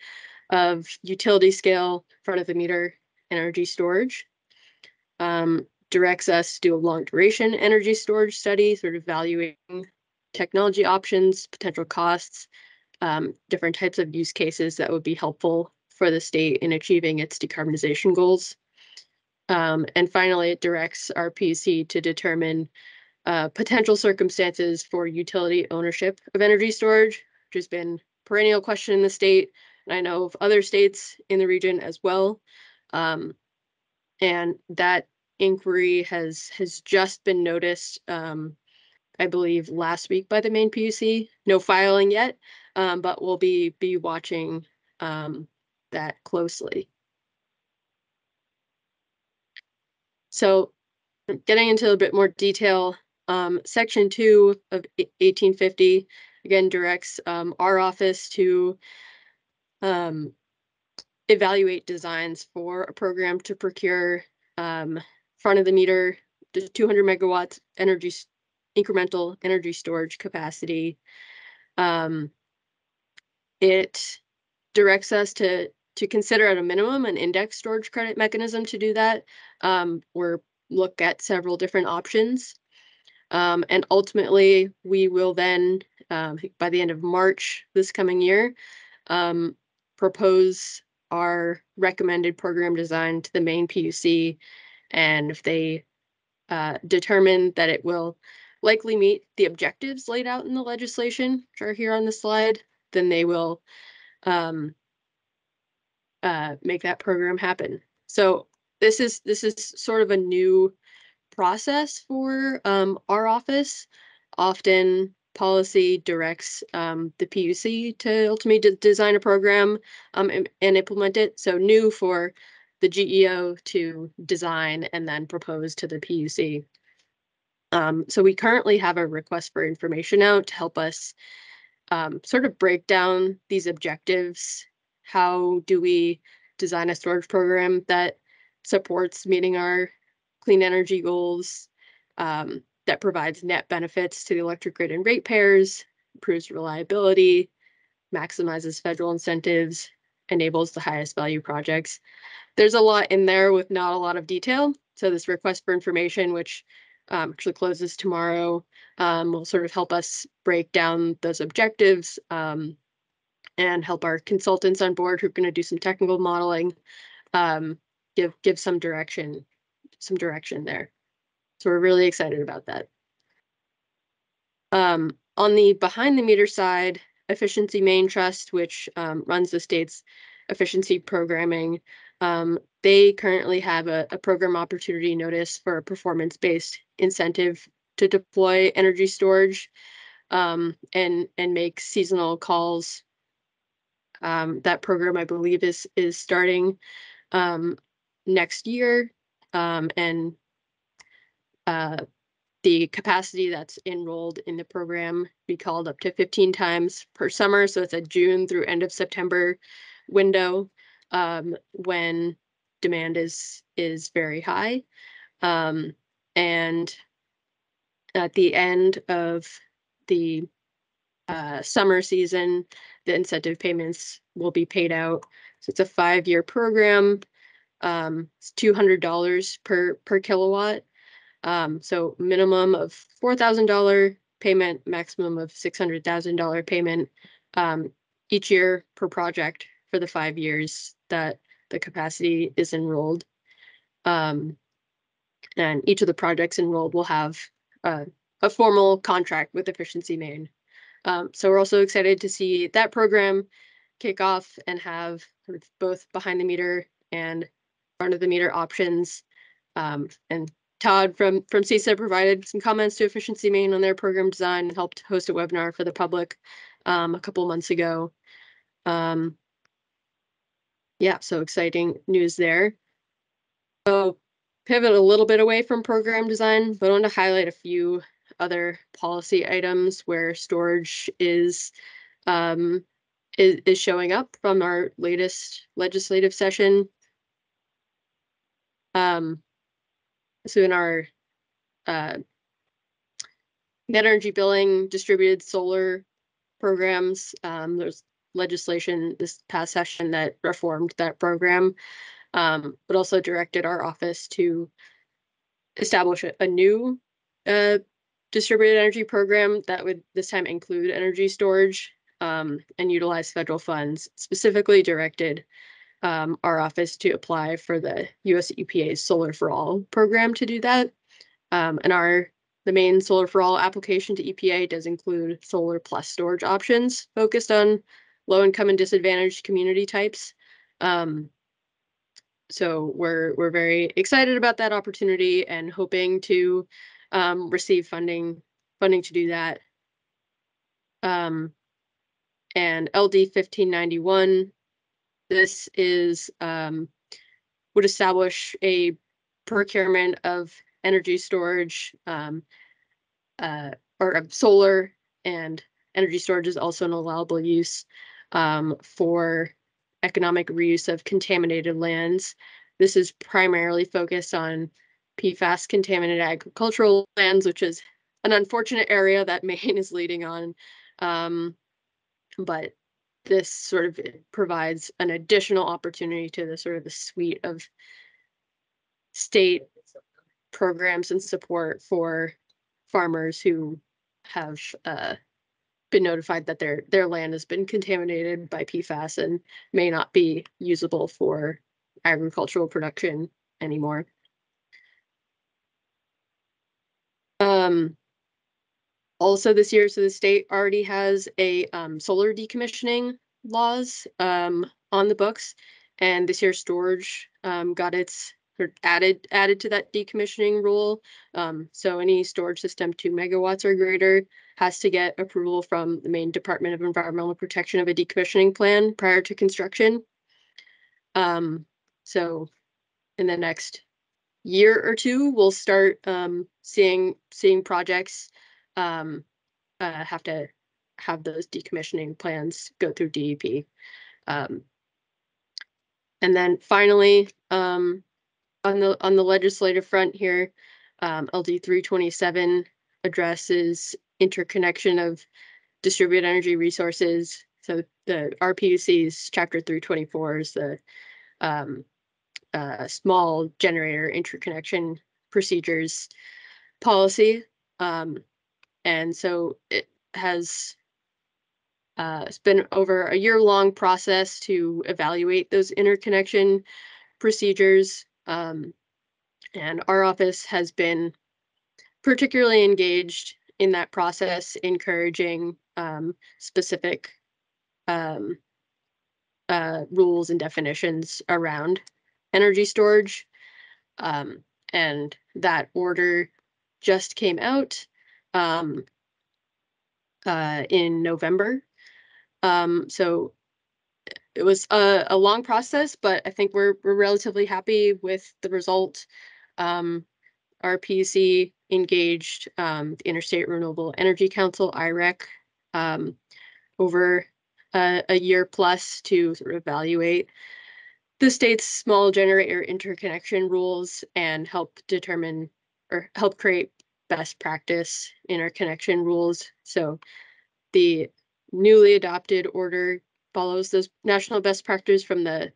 of utility scale front of the meter energy storage. Directs us to do a long duration energy storage study, sort of evaluating technology options, potential costs, different types of use cases that would be helpful for the state in achieving its decarbonization goals. And finally, it directs our PUC to determine potential circumstances for utility ownership of energy storage, which has been a perennial question in the state, and I know of other states in the region as well. And that inquiry has just been noticed, I believe, last week by the Maine PUC. No filing yet, but we'll be watching that closely. So getting into a bit more detail, Section 2 of 1850, again, directs our office to evaluate designs for a program to procure front of the meter 200 megawatts incremental energy storage capacity. It directs us to consider at a minimum an index storage credit mechanism to do that, or look at several different options. And ultimately, we will then, by the end of March this coming year, propose our recommended program design to the Maine PUC. And if they determine that it will likely meet the objectives laid out in the legislation, which are here on the slide, then they will make that program happen. So this is sort of a new process for our office. Often policy directs the PUC to ultimately design a program and implement it. So new for the GEO to design and then propose to the PUC. So we currently have a request for information out to help us sort of break down these objectives. How do we design a storage program that supports meeting our clean energy goals? that provides net benefits to the electric grid and ratepayers, improves reliability, maximizes federal incentives, enables the highest value projects. There's a lot in there with not a lot of detail. So this request for information, which actually closes tomorrow, will sort of help us break down those objectives and help our consultants on board who are going to do some technical modeling give some direction there. So we're really excited about that. On the behind the meter side, Efficiency Main Trust, which runs the state's efficiency programming, they currently have a program opportunity notice for a performance-based incentive to deploy energy storage and make seasonal calls. That program, I believe, is starting next year, and the capacity that's enrolled in the program be called up to 15 times per summer. So it's a June through end of September window when demand is very high. And at the end of the summer season, the incentive payments will be paid out. So it's a 5-year program. It's $200 per kilowatt. So minimum of $4,000 payment, maximum of $600,000 payment each year per project for the 5 years that the capacity is enrolled. And each of the projects enrolled will have a formal contract with Efficiency Main. So we're also excited to see that program kick off and have sort of both behind the meter and front of the meter options. And Todd from CISA provided some comments to Efficiency Main on their program design and helped host a webinar for the public a couple months ago. Yeah, so exciting news there. So pivot a little bit away from program design, but I want to highlight a few other policy items where storage is showing up from our latest legislative session. So in our net energy billing, distributed solar programs, there's legislation this past session that reformed that program, but also directed our office to establish a new distributed energy program that would this time include energy storage and utilize federal funds, specifically directed our office to apply for the US EPA's Solar for All program to do that. And the main Solar for All application to EPA does include solar plus storage options focused on low-income and disadvantaged community types. So we're very excited about that opportunity and hoping to receive funding to do that. And LD 1591, this is would establish a procurement of energy storage or solar, and energy storage is also an allowable use for economic reuse of contaminated lands. This is primarily focused on PFAS contaminated agricultural lands, which is an unfortunate area that Maine is leading on. But this sort of provides an additional opportunity to the sort of the suite of state programs and support for farmers who have been notified that their land has been contaminated by PFAS and may not be usable for agricultural production anymore. Also this year, so the state already has a solar decommissioning laws on the books, and this year storage got its added to that decommissioning rule. So any storage system 2 megawatts or greater has to get approval from the Maine Department of Environmental Protection of a decommissioning plan prior to construction. So in the next year or two, we'll start seeing projects have to have those decommissioning plans go through DEP. And then finally, on the legislative front here, LD 327 addresses interconnection of distributed energy resources. So the RPUC's Chapter 324 is the small generator interconnection procedures policy. And so it has it's been over a year-long process to evaluate those interconnection procedures. And our office has been particularly engaged in that process, encouraging specific rules and definitions around energy storage. And that order just came out in November. So it was a long process, but I think we're relatively happy with the result. Our PUC engaged the Interstate Renewable Energy Council, IREC, over a year plus to sort of evaluate the state's small generator interconnection rules and help determine or help create best practice interconnection rules. So the newly adopted order follows those national best practice from the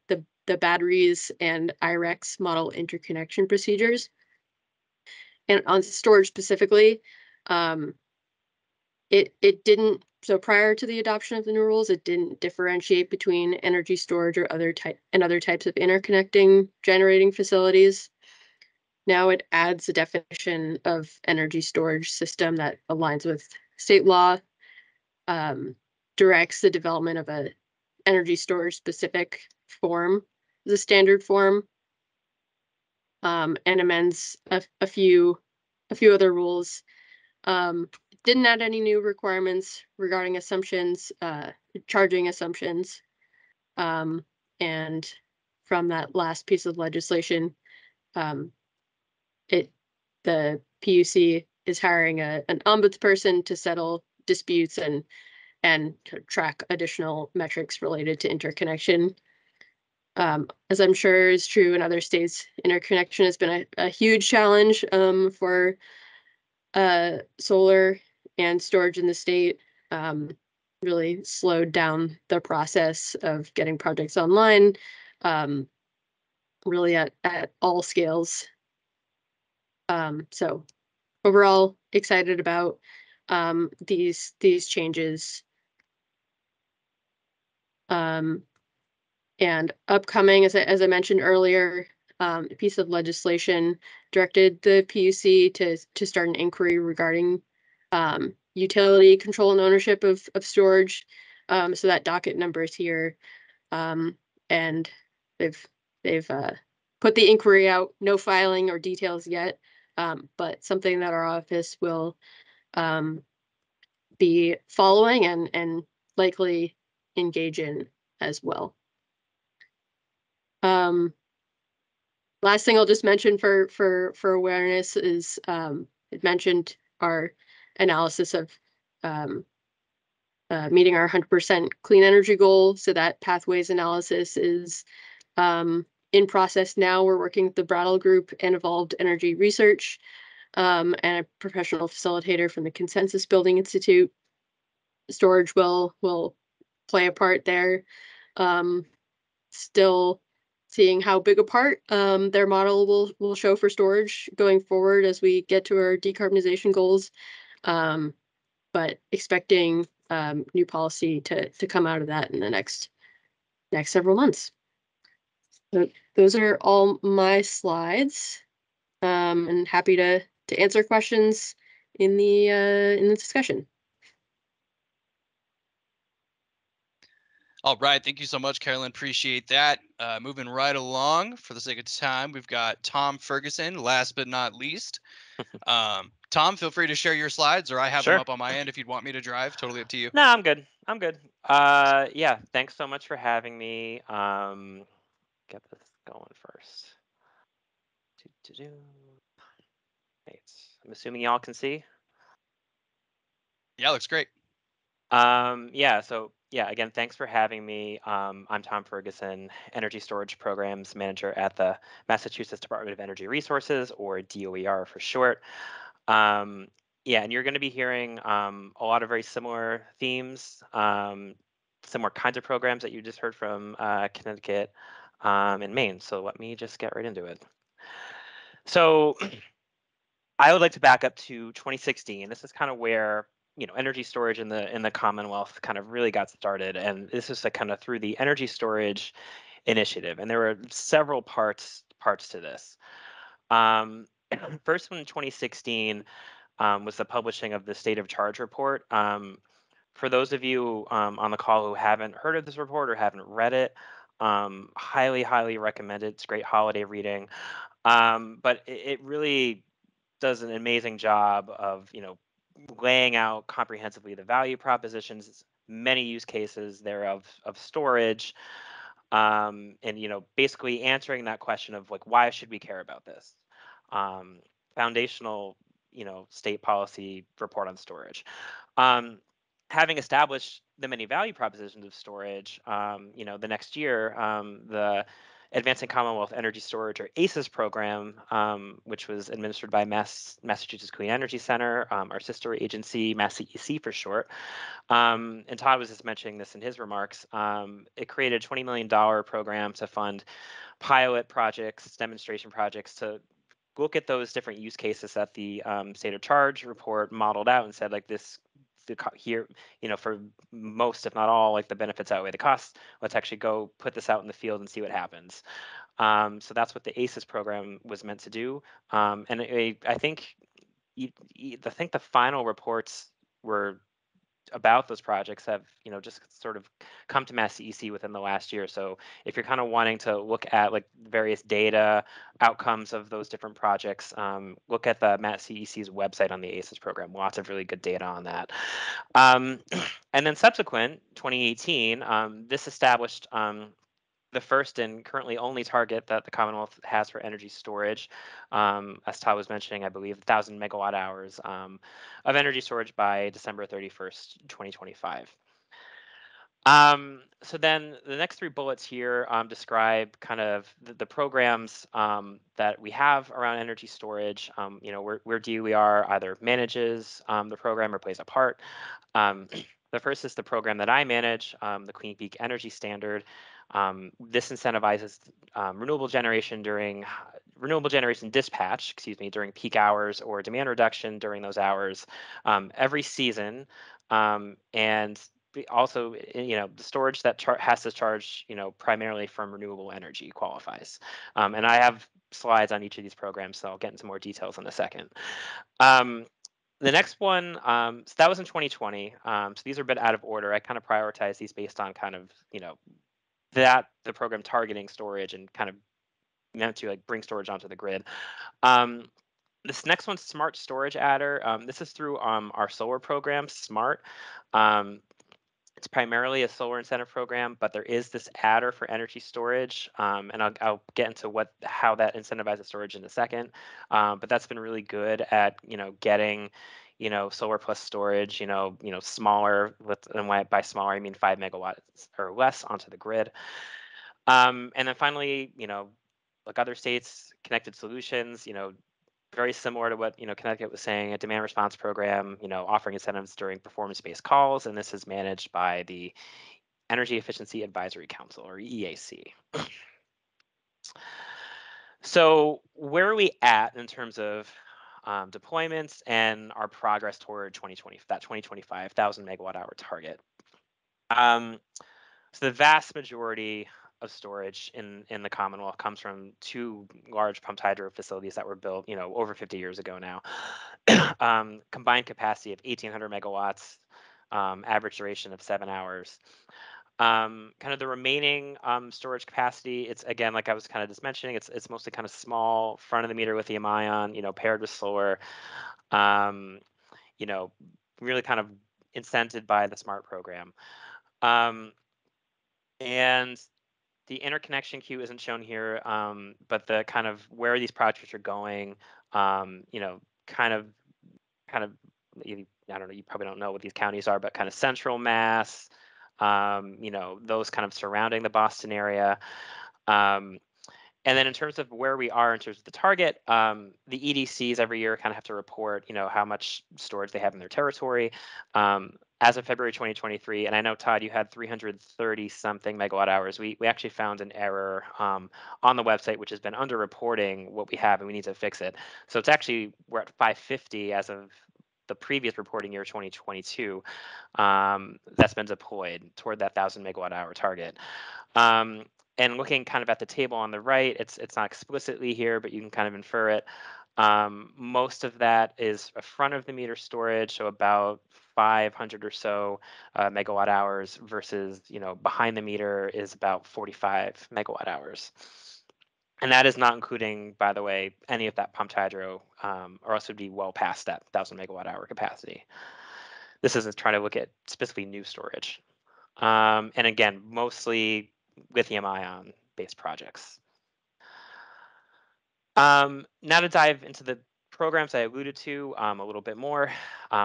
batteries and IREX model interconnection procedures. And on storage specifically, it didn't, so prior to the adoption of the new rules, it didn't differentiate between energy storage or other types of interconnecting generating facilities. Now it adds a definition of energy storage system that aligns with state law, directs the development of a energy storage specific form, the standard form, and amends a few other rules. Didn't add any new requirements regarding assumptions, charging assumptions. And from that last piece of legislation, the PUC is hiring an ombudsperson to settle disputes and to track additional metrics related to interconnection. As I'm sure is true in other states, interconnection has been a huge challenge for solar and storage in the state. Really slowed down the process of getting projects online, really at all scales. So overall, excited about these changes. And upcoming, as I mentioned earlier, a piece of legislation directed the PUC to start an inquiry regarding utility control and ownership of storage. So that docket number is here, and they've put the inquiry out. No filing or details yet, but something that our office will be following and likely engage in as well. Last thing I'll just mention for awareness is it mentioned our analysis of meeting our 100% clean energy goal. So that pathways analysis is in process now. We're working with the Brattle Group and Evolved Energy Research and a professional facilitator from the Consensus Building Institute. Storage will play a part there. Still seeing how big a part their model will show for storage going forward as we get to our decarbonization goals, but expecting new policy to come out of that in the next several months. So those are all my slides, and happy to answer questions in the discussion. All right, thank you so much, Carolyn. Appreciate that. Moving right along, for the sake of time, we've got Tom Ferguson, last but not least. Tom, feel free to share your slides, or I have them up on my end if you'd want me to drive. Totally up to you. No, I'm good. Yeah, thanks so much for having me. Get this going first. Wait, I'm assuming y'all can see. Yeah, looks great. Again, thanks for having me. I'm Tom Ferguson, Energy Storage Programs Manager at the Massachusetts Department of Energy Resources, or DOER for short. Yeah, and you're going to be hearing a lot of very similar themes, similar kinds of programs that you just heard from Connecticut and Maine. So let me just get right into it. So I would like to back up to 2016. This is kind of where energy storage in the Commonwealth kind of really got started, and this is kind of through the energy storage initiative, and there were several parts to this. Um, First one in 2016 was the publishing of the State of Charge report. For those of you on the call who haven't heard of this report or haven't read it, highly recommend it. It's great holiday reading. But it really does an amazing job of laying out comprehensively the value propositions, many use cases there of storage, and basically answering that question of like, why should we care about this? Foundational state policy report on storage. um, Having established the many value propositions of storage, the next year, the Advancing Commonwealth Energy Storage, or ACES program, which was administered by Massachusetts Clean Energy Center, our sister agency, MassCEC for short. And Todd was just mentioning this in his remarks. It created a $20 million program to fund pilot projects, demonstration projects, to look at those different use cases that the State of Charge report modeled out and said, like, here, for most, if not all, like, the benefits outweigh the costs. Let's actually go put this out in the field and see what happens. So that's what the ACES program was meant to do. And I think the final reports were about those projects have just sort of come to MassCEC within the last year. So if you're kind of wanting to look at like various data outcomes of those different projects, look at the MassCEC's website on the ACES program. Lots of really good data on that. And then subsequent 2018, this established the first and currently only target that the Commonwealth has for energy storage. As Todd was mentioning, I believe 1,000 megawatt hours of energy storage by December 31st, 2025. So then the next three bullets here describe kind of the programs that we have around energy storage, where DOER either manages the program or plays a part. The first is the program that I manage, the Clean Peak Energy Standard. This incentivizes renewable generation dispatch, during peak hours or demand reduction during those hours every season. And also, the storage that has to charge, primarily from renewable energy qualifies. And I have slides on each of these programs, so I'll get into more details in a second. The next one, so that was in 2020. So these are a bit out of order. I kind of prioritize these based on kind of, the program targeting storage and kind of meant to like bring storage onto the grid. This next one's Smart Storage Adder. This is through our solar program, SMART. It's primarily a solar incentive program, but there is this adder for energy storage, and I'll get into how that incentivizes storage in a second. But that's been really good at getting solar plus storage, smaller. And by smaller I mean 5 megawatts or less onto the grid. And then finally, like other states, Connected Solutions, very similar to what Connecticut was saying, a demand response program, offering incentives during performance-based calls, and this is managed by the Energy Efficiency Advisory Council, or EAC. So where are we at in terms of deployments and our progress toward 2020, that 2025 1,000 megawatt hour target? So the vast majority of storage in the Commonwealth comes from two large pumped hydro facilities that were built, over 50 years ago now. Combined capacity of 1,800 megawatts, average duration of 7 hours. Kind of the remaining storage capacity, it's again, like I was kind of just mentioning, it's mostly kind of small front of the meter lithium ion, paired with solar, um, really kind of incented by the SMART program. And the interconnection queue isn't shown here, but the kind of where these projects are going, kind of, I don't know, you probably don't know what these counties are, but kind of central Mass, those kind of surrounding the Boston area. And then in terms of where we are in terms of the target, the EDCs every year kind of have to report, how much storage they have in their territory. As of February 2023, and I know, Todd, you had 330 something megawatt hours. We actually found an error on the website, which has been underreporting what we have, and we need to fix it. So it's actually, we're at 550 as of the previous reporting year, 2022, that's been deployed toward that 1,000 megawatt hour target. And looking kind of at the table on the right, it's not explicitly here, but you can kind of infer it. Most of that is a front of the meter storage, so about 500 or so megawatt hours versus, behind the meter is about 45 megawatt hours. And that is not including, by the way, any of that pumped hydro, or else would be well past that 1,000 megawatt hour capacity. This isn't trying to look at specifically new storage. And again, mostly lithium ion based projects. Now to dive into the programs I alluded to a little bit more.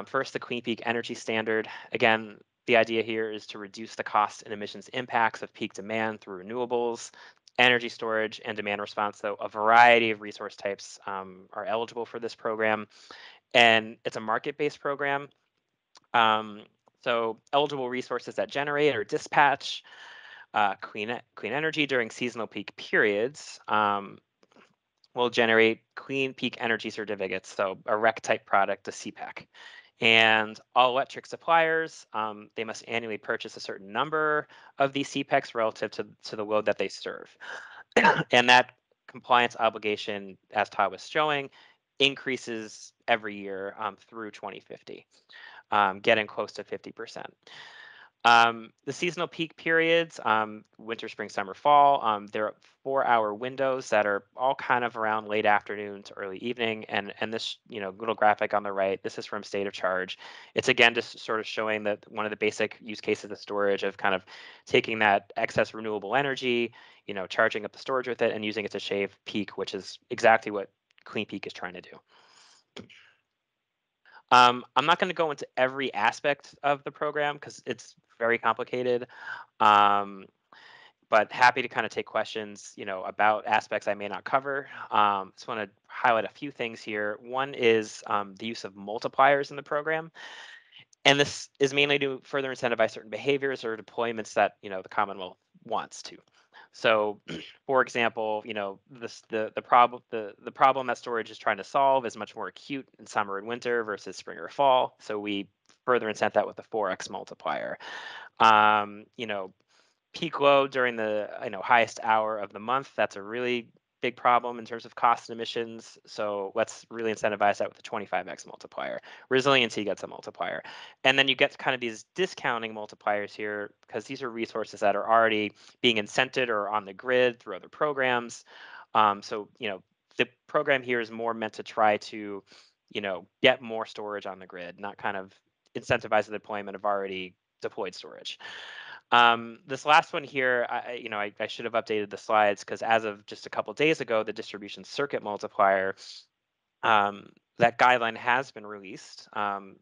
First, the Clean Peak Energy Standard. Again, the idea here is to reduce the cost and emissions impacts of peak demand through renewables, energy storage, and demand response. Though a variety of resource types are eligible for this program, and it's a market-based program. So eligible resources that generate or dispatch clean energy during seasonal peak periods will generate clean peak energy certificates, so a REC type product, a CPEC. And all electric suppliers, they must annually purchase a certain number of these CPECs relative to the load that they serve. And that compliance obligation, as Todd was showing, increases every year through 2050, getting close to 50%. The seasonal peak periods, winter, spring, summer, fall, there are 4-hour windows that are all kind of around late afternoon to early evening. And this, little graphic on the right, this is from State of Charge. It's again just sort of showing that one of the basic use cases of storage of kind of taking that excess renewable energy, charging up the storage with it and using it to shave peak, which is exactly what Clean Peak is trying to do. I'm not going to go into every aspect of the program because it's very complicated, but happy to kind of take questions, about aspects I may not cover. Just want to highlight a few things here. One is the use of multipliers in the program. And this is mainly to further incentivize certain behaviors or deployments that, the Commonwealth wants to. So, for example, the problem that storage is trying to solve is much more acute in summer and winter versus spring or fall. So we further incent that with the 4x multiplier. Peak load during the highest hour of the month, that's a really big problem in terms of cost and emissions. So let's really incentivize that with the 25x multiplier. Resiliency gets a multiplier. And then you get kind of these discounting multipliers here because these are resources that are already being incented or on the grid through other programs. So, the program here is more meant to try to, get more storage on the grid, not kind of incentivize the deployment of already deployed storage. This last one here, I should have updated the slides because as of just a couple of days ago, the distribution circuit multiplier, that guideline has been released.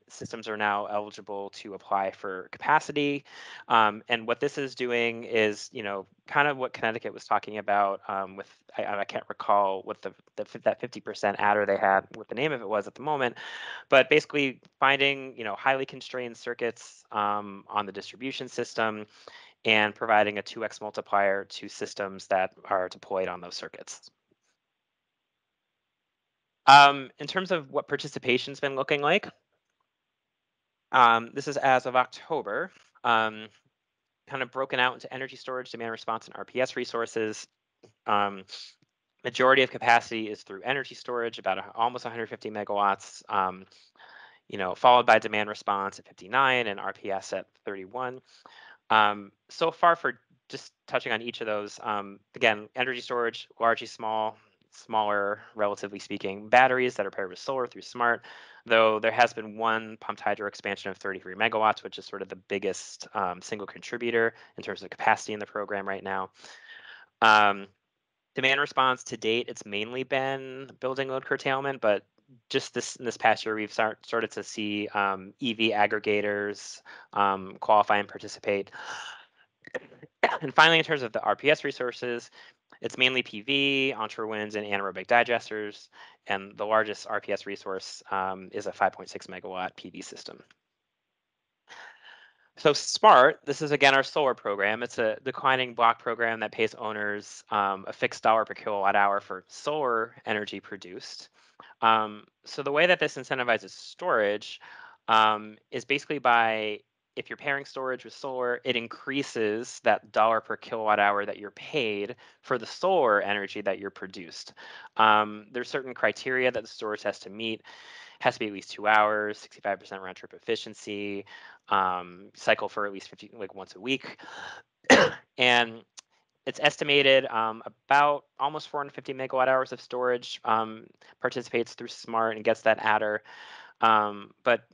Systems are now eligible to apply for capacity. And what this is doing is, kind of what Connecticut was talking about with, I can't recall what that 50% adder they had, what the name of it was at the moment, but basically finding, highly constrained circuits on the distribution system and providing a 2x multiplier to systems that are deployed on those circuits. In terms of what participation's been looking like, this is as of October, kind of broken out into energy storage, demand response, and RPS resources. Majority of capacity is through energy storage, about almost 150 megawatts, followed by demand response at 59 and RPS at 31. So far, for just touching on each of those, again, energy storage, largely smaller, relatively speaking, batteries that are paired with solar through SMART, though there has been one pumped hydro expansion of 33 megawatts, which is sort of the biggest single contributor in terms of capacity in the program right now. Demand response to date, it's mainly been building load curtailment, but just this past year, we've started to see EV aggregators qualify and participate. And finally, in terms of the RPS resources, It's mainly PV, onshore winds, and anaerobic digesters, and the largest RPS resource is a 5.6 megawatt PV system. So SMART, this is again our solar program. It's a declining block program that pays owners a fixed dollar per kilowatt hour for solar energy produced. So the way that this incentivizes storage is basically by, if you're pairing storage with solar, it increases that dollar per kilowatt hour that you're paid for the solar energy that you're produced. There's certain criteria that the storage has to meet. Has to be at least 2 hours, 65% round trip efficiency, cycle for at least 50, like once a week. And it's estimated about almost 450 megawatt hours of storage participates through SMART and gets that adder. But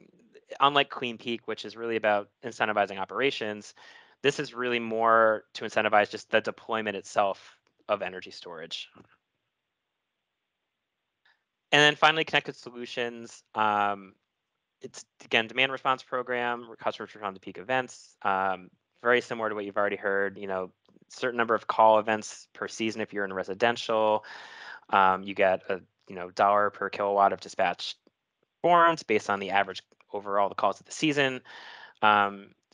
unlike Clean Peak, which is really about incentivizing operations, this is really more to incentivize just the deployment itself of energy storage. And then finally, connected solutions. It's again demand response program where customers respond to peak events. Very similar to what you've already heard. Certain number of call events per season if you're in residential. You get a dollar per kilowatt of dispatch forms based on the average overall the calls of the season.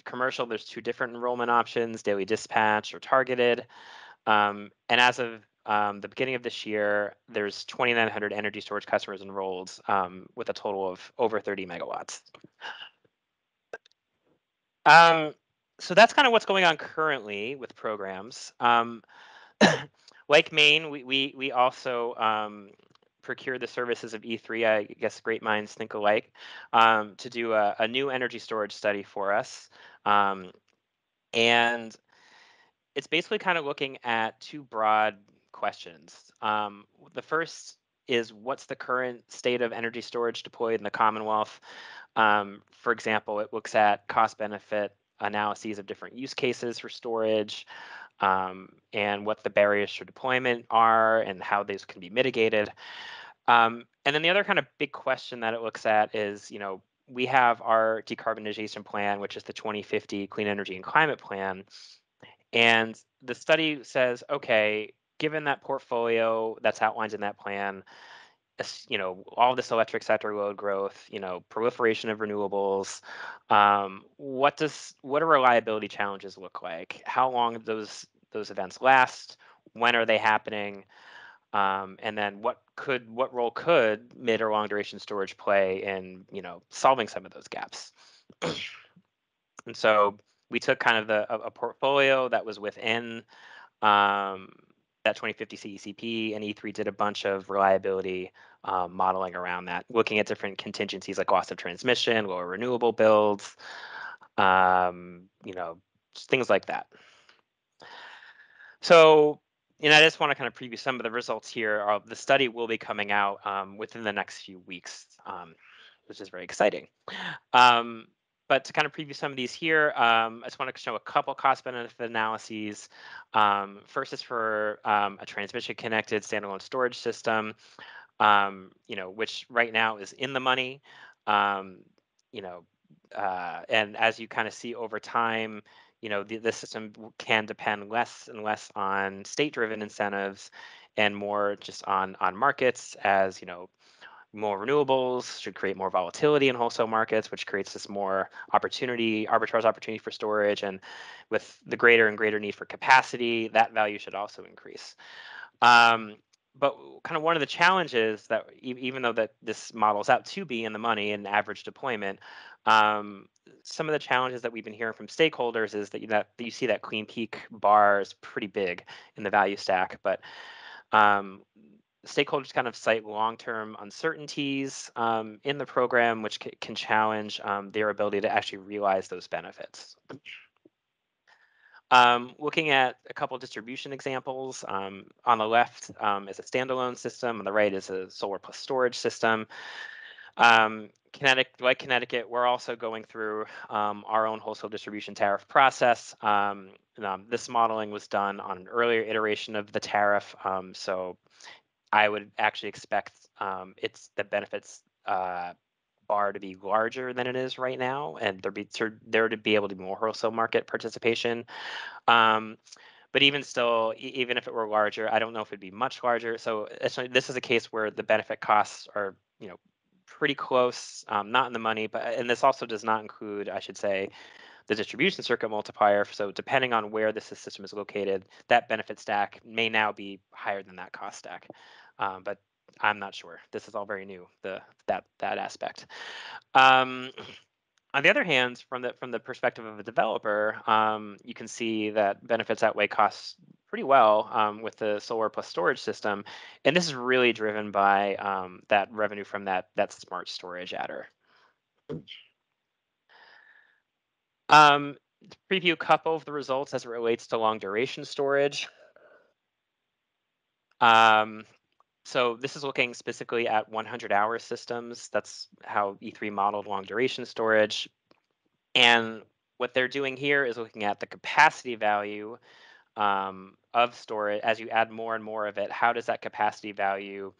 Commercial, there's 2 different enrollment options: daily dispatch or targeted. And as of the beginning of this year, there's 2,900 energy storage customers enrolled with a total of over 30 megawatts. So that's kind of what's going on currently with programs. Like Maine, we also procure the services of E3. I guess great minds think alike, to do a new energy storage study for us. And it's basically kind of looking at 2 broad questions. The first is, what's the current state of energy storage deployed in the Commonwealth? For example, it looks at cost benefit analyses of different use cases for storage, and what the barriers for deployment are and how these can be mitigated. And then the other kind of big question that it looks at is, we have our decarbonization plan, which is the 2050 Clean Energy and Climate Plan. And the study says, okay, given that portfolio that's outlined in that plan, all this electric sector load growth, proliferation of renewables, what do reliability challenges look like? How long do those events last? When are they happening? And then what role could mid or long duration storage play in solving some of those gaps? And so we took kind of a portfolio that was within that 2050 CECP, and E3 did a bunch of reliability modeling around that, looking at different contingencies like loss of transmission, lower renewable builds, just things like that. So, I just want to kind of preview some of the results here. The study will be coming out within the next few weeks, which is very exciting. But to kind of preview some of these here, I just want to show a couple cost benefit analyses. First is for a transmission connected standalone storage system, which right now is in the money. And as you kind of see over time, the system can depend less and less on state-driven incentives and more just on markets, as more renewables should create more volatility in wholesale markets, which creates this more arbitrage opportunity for storage. And with the greater and greater need for capacity, that value should also increase. But kind of one of the challenges that even though that this model's out to be in the money and average deployment, some of the challenges that we've been hearing from stakeholders is that you see that Clean Peak bar is pretty big in the value stack, but stakeholders kind of cite long-term uncertainties in the program, which can challenge their ability to actually realize those benefits. Looking at a couple distribution examples, on the left is a standalone system, on the right is a solar plus storage system. Connecticut, we're also going through our own wholesale distribution tariff process. This modeling was done on an earlier iteration of the tariff, so I would actually expect the benefits bar to be larger than it is right now, and there to be able to be more wholesale market participation. But even still, even if it were larger, I don't know if it'd be much larger. So essentially, this is a case where the benefit costs are, pretty close, not in the money. But and this also does not include, I should say, the distribution circuit multiplier. So depending on where the system is located, that benefit stack may now be higher than that cost stack. But I'm not sure. This is all very new. That aspect. On the other hand, from the perspective of a developer, you can see that benefits outweigh costs pretty well with the solar plus storage system, and this is really driven by that revenue from that smart storage adder. To preview a couple of the results as it relates to long duration storage. So this is looking specifically at 100-hour systems. That's how E3 modeled long duration storage. And what they're doing here is looking at the capacity value of storage. As you add more and more of it, how does that capacity value,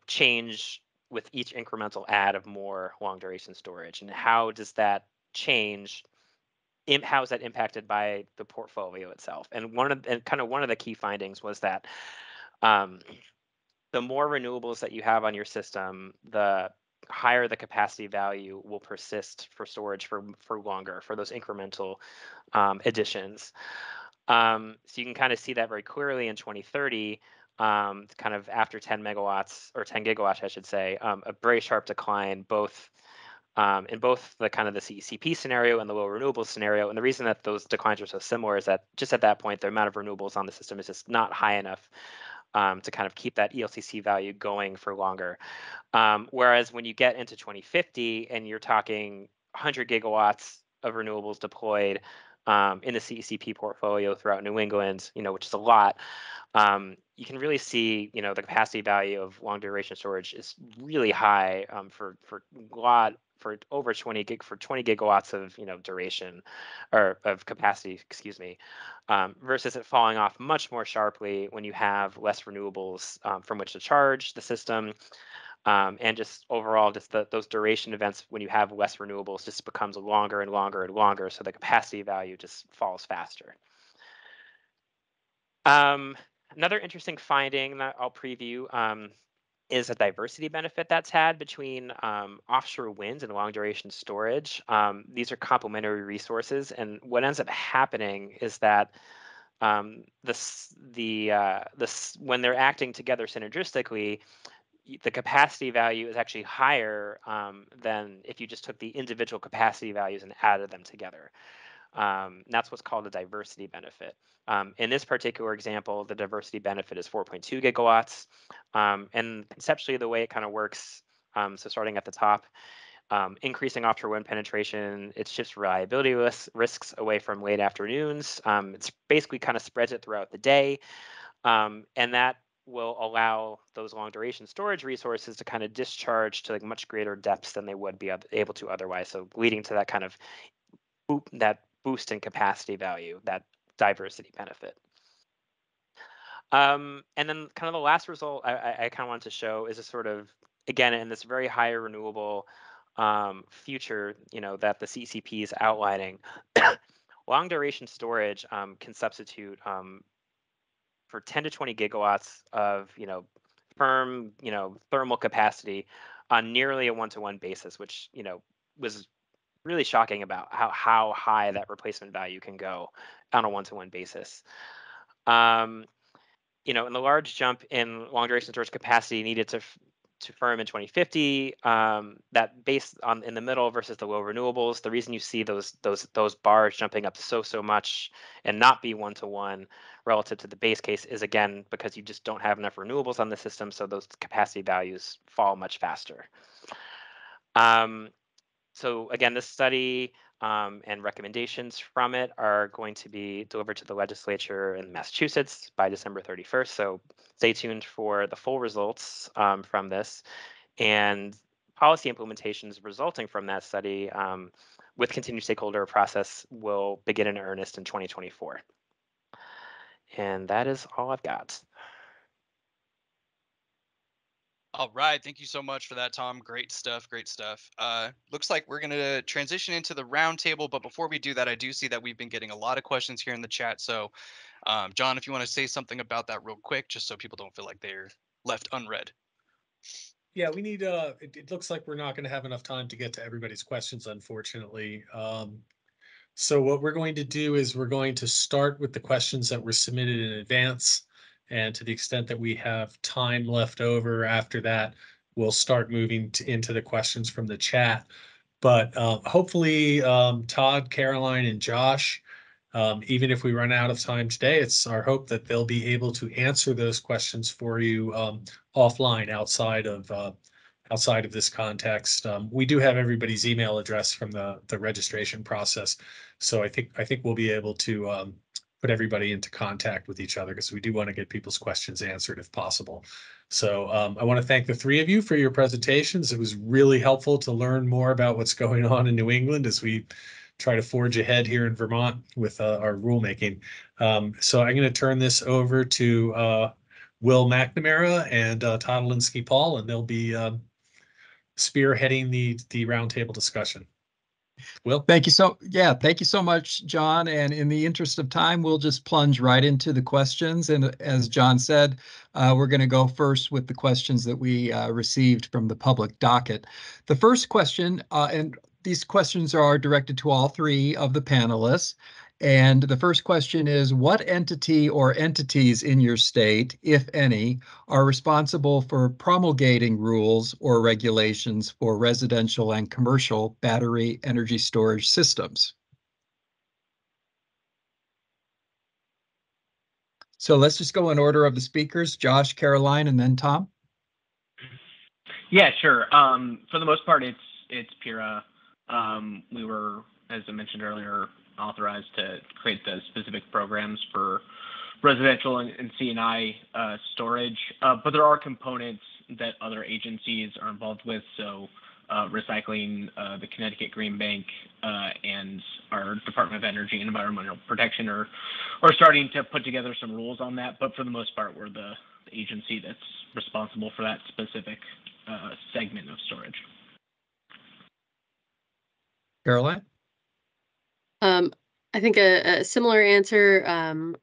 change with each incremental add of more long duration storage? And how does that change? How is that impacted by the portfolio itself? And one of the key findings was that the more renewables that you have on your system, the higher the capacity value will persist for storage for longer, for those incremental additions. So you can kind of see that very clearly in 2030, kind of after 10 megawatts or 10 gigawatts, I should say, a very sharp decline, both in both the kind of the CECP scenario and the low renewables scenario. And the reason that those declines are so similar is that just at that point, the amount of renewables on the system is just not high enough to kind of keep that ELCC value going for longer. Whereas when you get into 2050 and you're talking 100 gigawatts of renewables deployed in the CECP portfolio throughout New England, which is a lot, you can really see, the capacity value of long duration storage is really high for over 20 gigawatts of duration or of capacity, excuse me, versus it falling off much more sharply when you have less renewables from which to charge the system. And just overall, just those duration events when you have less renewables just becomes longer and longer and longer. So the capacity value just falls faster. Another interesting finding that I'll preview is a diversity benefit that's had between offshore wind and long duration storage. These are complementary resources, and what ends up happening is that when they're acting together synergistically, the capacity value is actually higher than if you just took the individual capacity values and added them together. That's what's called a diversity benefit. In this particular example, the diversity benefit is 4.2 gigawatts. And conceptually, the way it kind of works, so starting at the top, increasing offshore wind penetration, it shifts reliability risks away from late afternoons. It's basically kind of spreads it throughout the day. And that will allow those long duration storage resources to kind of discharge to like much greater depths than they would be able to otherwise. So leading to that kind of boost in capacity value, that diversity benefit. And then kind of the last result I kind of wanted to show is a sort of, again, in this very high renewable future, that the CCP is outlining, long duration storage can substitute for 10 to 20 gigawatts of, firm, thermal capacity on nearly a one-to-one basis, which, was really shocking about how high that replacement value can go on a one-to-one basis. And the large jump in long duration storage capacity needed to firm in 2050, that based on in the middle versus the low renewables, the reason you see those bars jumping up so much and not be one-to-one relative to the base case is, again, because you just don't have enough renewables on the system, so those capacity values fall much faster. So again, this study and recommendations from it are going to be delivered to the legislature in Massachusetts by December 31st. So stay tuned for the full results from this and policy implementations resulting from that study with continued stakeholder process will begin in earnest in 2024. And that is all I've got. All right, thank you so much for that, Tom. Great stuff, great stuff. Looks like we're going to transition into the roundtable, but before we do that, I do see that we've been getting a lot of questions here in the chat. So, John, if you want to say something about that real quick, just so people don't feel like they're left unread. Yeah, we need, it looks like we're not going to have enough time to get to everybody's questions, unfortunately. So what we're going to do is we're going to start with the questions that were submitted in advance. And to the extent that we have time left over after that, we'll start moving into the questions from the chat. But hopefully, Todd, Caroline, and Josh, even if we run out of time today, it's our hope that they'll be able to answer those questions for you offline outside of this context. We do have everybody's email address from the registration process, so I think we'll be able to put everybody into contact with each other because we do want to get people's questions answered if possible. So I want to thank the three of you for your presentations. It was really helpful to learn more about what's going on in New England as we try to forge ahead here in Vermont with our rulemaking. So I'm going to turn this over to Will McNamara and Todd Alinsky-Paul, and they'll be spearheading the roundtable discussion. Will? Thank you so much, John. And in the interest of time, we'll just plunge right into the questions. And as John said, we're going to go first with the questions that we received from the public docket. The first question, and these questions are directed to all three of the panelists. And the first question is, what entity or entities in your state, if any, are responsible for promulgating rules or regulations for residential and commercial battery energy storage systems? So let's just go in order of the speakers, Josh, Caroline, and then Tom. Yeah, sure. For the most part, it's PURA. We were, as I mentioned earlier, authorized to create the specific programs for residential and C&I storage, but there are components that other agencies are involved with. So recycling, the Connecticut Green Bank, and our Department of Energy and Environmental Protection are starting to put together some rules on that. But for the most part, we're the agency that's responsible for that specific segment of storage. Caroline? I think a similar answer.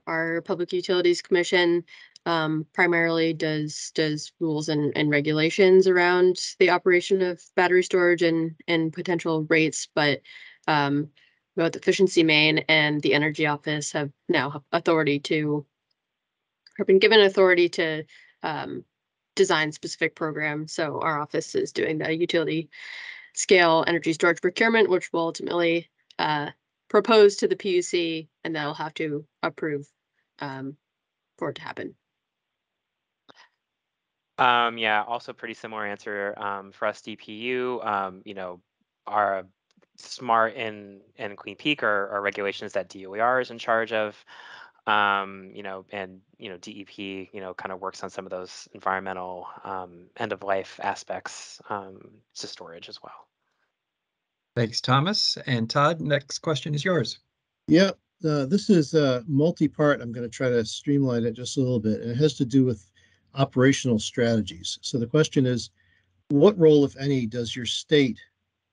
Our Public Utilities Commission primarily does rules and regulations around the operation of battery storage and potential rates, but both Efficiency Maine and the Energy Office have now been given authority to design specific programs. So our office is doing the utility scale energy storage procurement, which will ultimately propose to the PUC, and they'll have to approve for it to happen. Yeah, also pretty similar answer for us, DPU. Our SMART and Clean Peak are regulations that DOER is in charge of. And DEP, kind of works on some of those environmental end of life aspects to storage as well. Thanks, Thomas. And Todd, next question is yours. Yeah, this is multi-part. I'm going to try to streamline it just a little bit. And it has to do with operational strategies. So the question is, what role, if any, does your state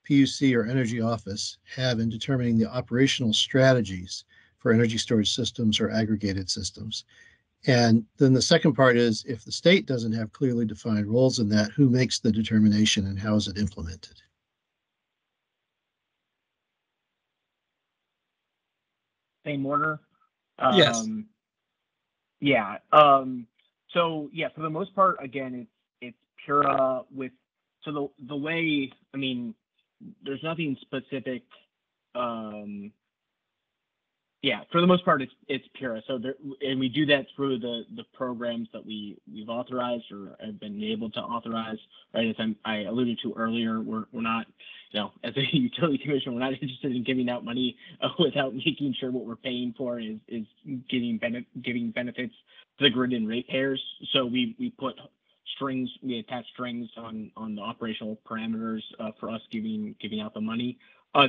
PUC or energy office have in determining the operational strategies for energy storage systems or aggregated systems? And then the second part is, if the state doesn't have clearly defined roles in that, who makes the determination and how is it implemented? Same order? Yes. Yeah. So yeah, for the most part, again, it's PURA with, so the way, I mean, there's nothing specific. Yeah, for the most part, it's PURA. So and we do that through the programs that we've authorized or have been able to authorize. Right, as I alluded to earlier, we're not, as a utility commission, we're not interested in giving out money without making sure what we're paying for is giving benefits to the grid and ratepayers. So we put strings, we attach strings on the operational parameters for us giving out the money.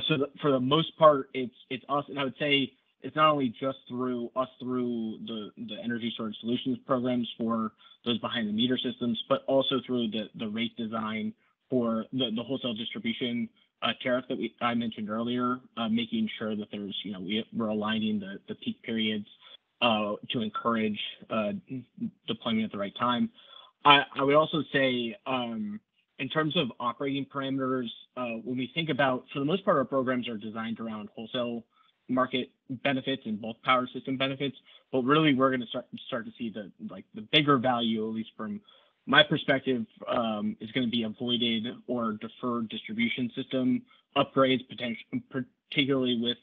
So for the most part, it's us, and I would say, it's not only just through the energy storage solutions programs for those behind the meter systems, but also through the rate design for the wholesale distribution tariff that I mentioned earlier, making sure that there's, we're aligning the peak periods to encourage deployment at the right time. I would also say, in terms of operating parameters, when we think about, for the most part, our programs are designed around wholesale market benefits and bulk power system benefits, but really we're going to start to see the bigger value, at least from my perspective, is going to be avoided or deferred distribution system upgrades, particularly with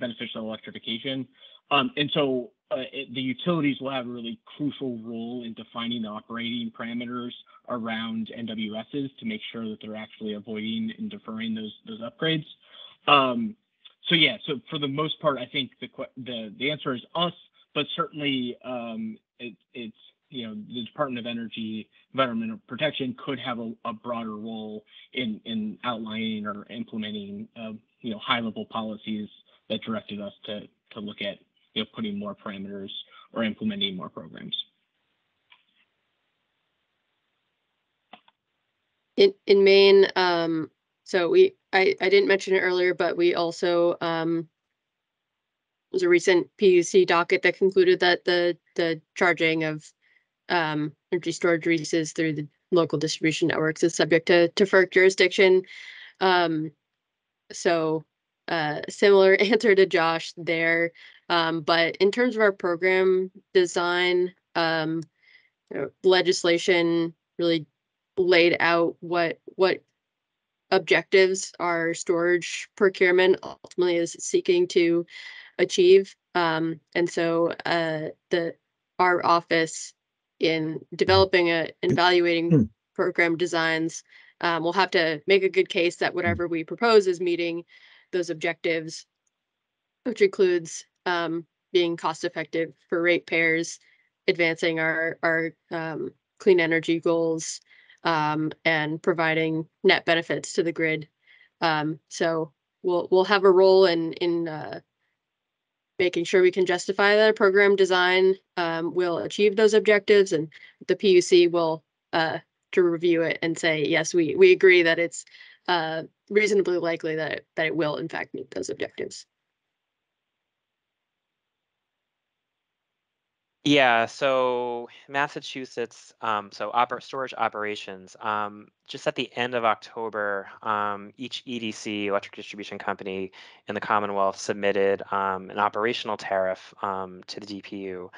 beneficial electrification. And so the utilities will have a really crucial role in defining the operating parameters around NWSs to make sure that they're actually avoiding and deferring those upgrades. So yeah, so for the most part, I think the answer is us, but certainly it's the Department of Energy Environmental Protection could have a broader role in outlining or implementing high-level policies that directed us to look at putting more parameters or implementing more programs. In Maine, so I didn't mention it earlier, but we also was a recent PUC docket that concluded that the charging of energy storage leases through the local distribution networks is subject to FERC jurisdiction. So similar answer to Josh there. But in terms of our program design, legislation really laid out what objectives our storage procurement ultimately is seeking to achieve. And so our office in developing and evaluating program designs will have to make a good case that whatever we propose is meeting those objectives, which includes being cost effective for ratepayers, advancing our clean energy goals, and providing net benefits to the grid. So we'll have a role in making sure we can justify that a program design will achieve those objectives, and the PUC will to review it and say, yes, we agree that it's reasonably likely that it will in fact meet those objectives. Yeah, so Massachusetts, storage operations, just at the end of October, each EDC, electric distribution company in the Commonwealth, submitted an operational tariff to the DPU.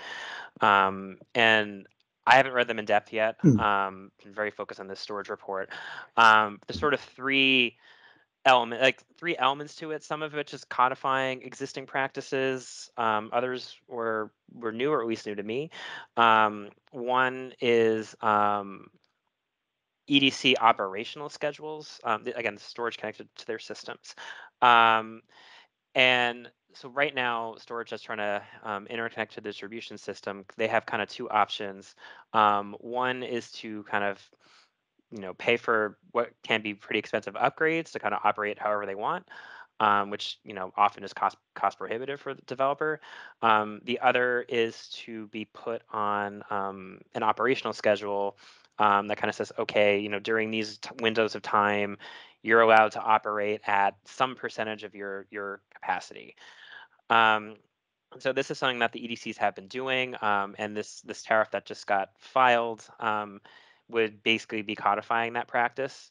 And I haven't read them in depth yet. Been very focused on this storage report. There's sort of three elements to it, some of which is codifying existing practices. Others were new, or at least new to me. One is EDC operational schedules. Again, storage connected to their systems. And so right now, storage is trying to interconnect to the distribution system. They have kind of two options. One is to kind of pay for what can be pretty expensive upgrades to kind of operate however they want, which often is cost prohibitive for the developer. The other is to be put on an operational schedule that kind of says, okay, during these windows of time, you're allowed to operate at some percentage of your capacity. So this is something that the EDCs have been doing, and this tariff that just got filed would basically be codifying that practice.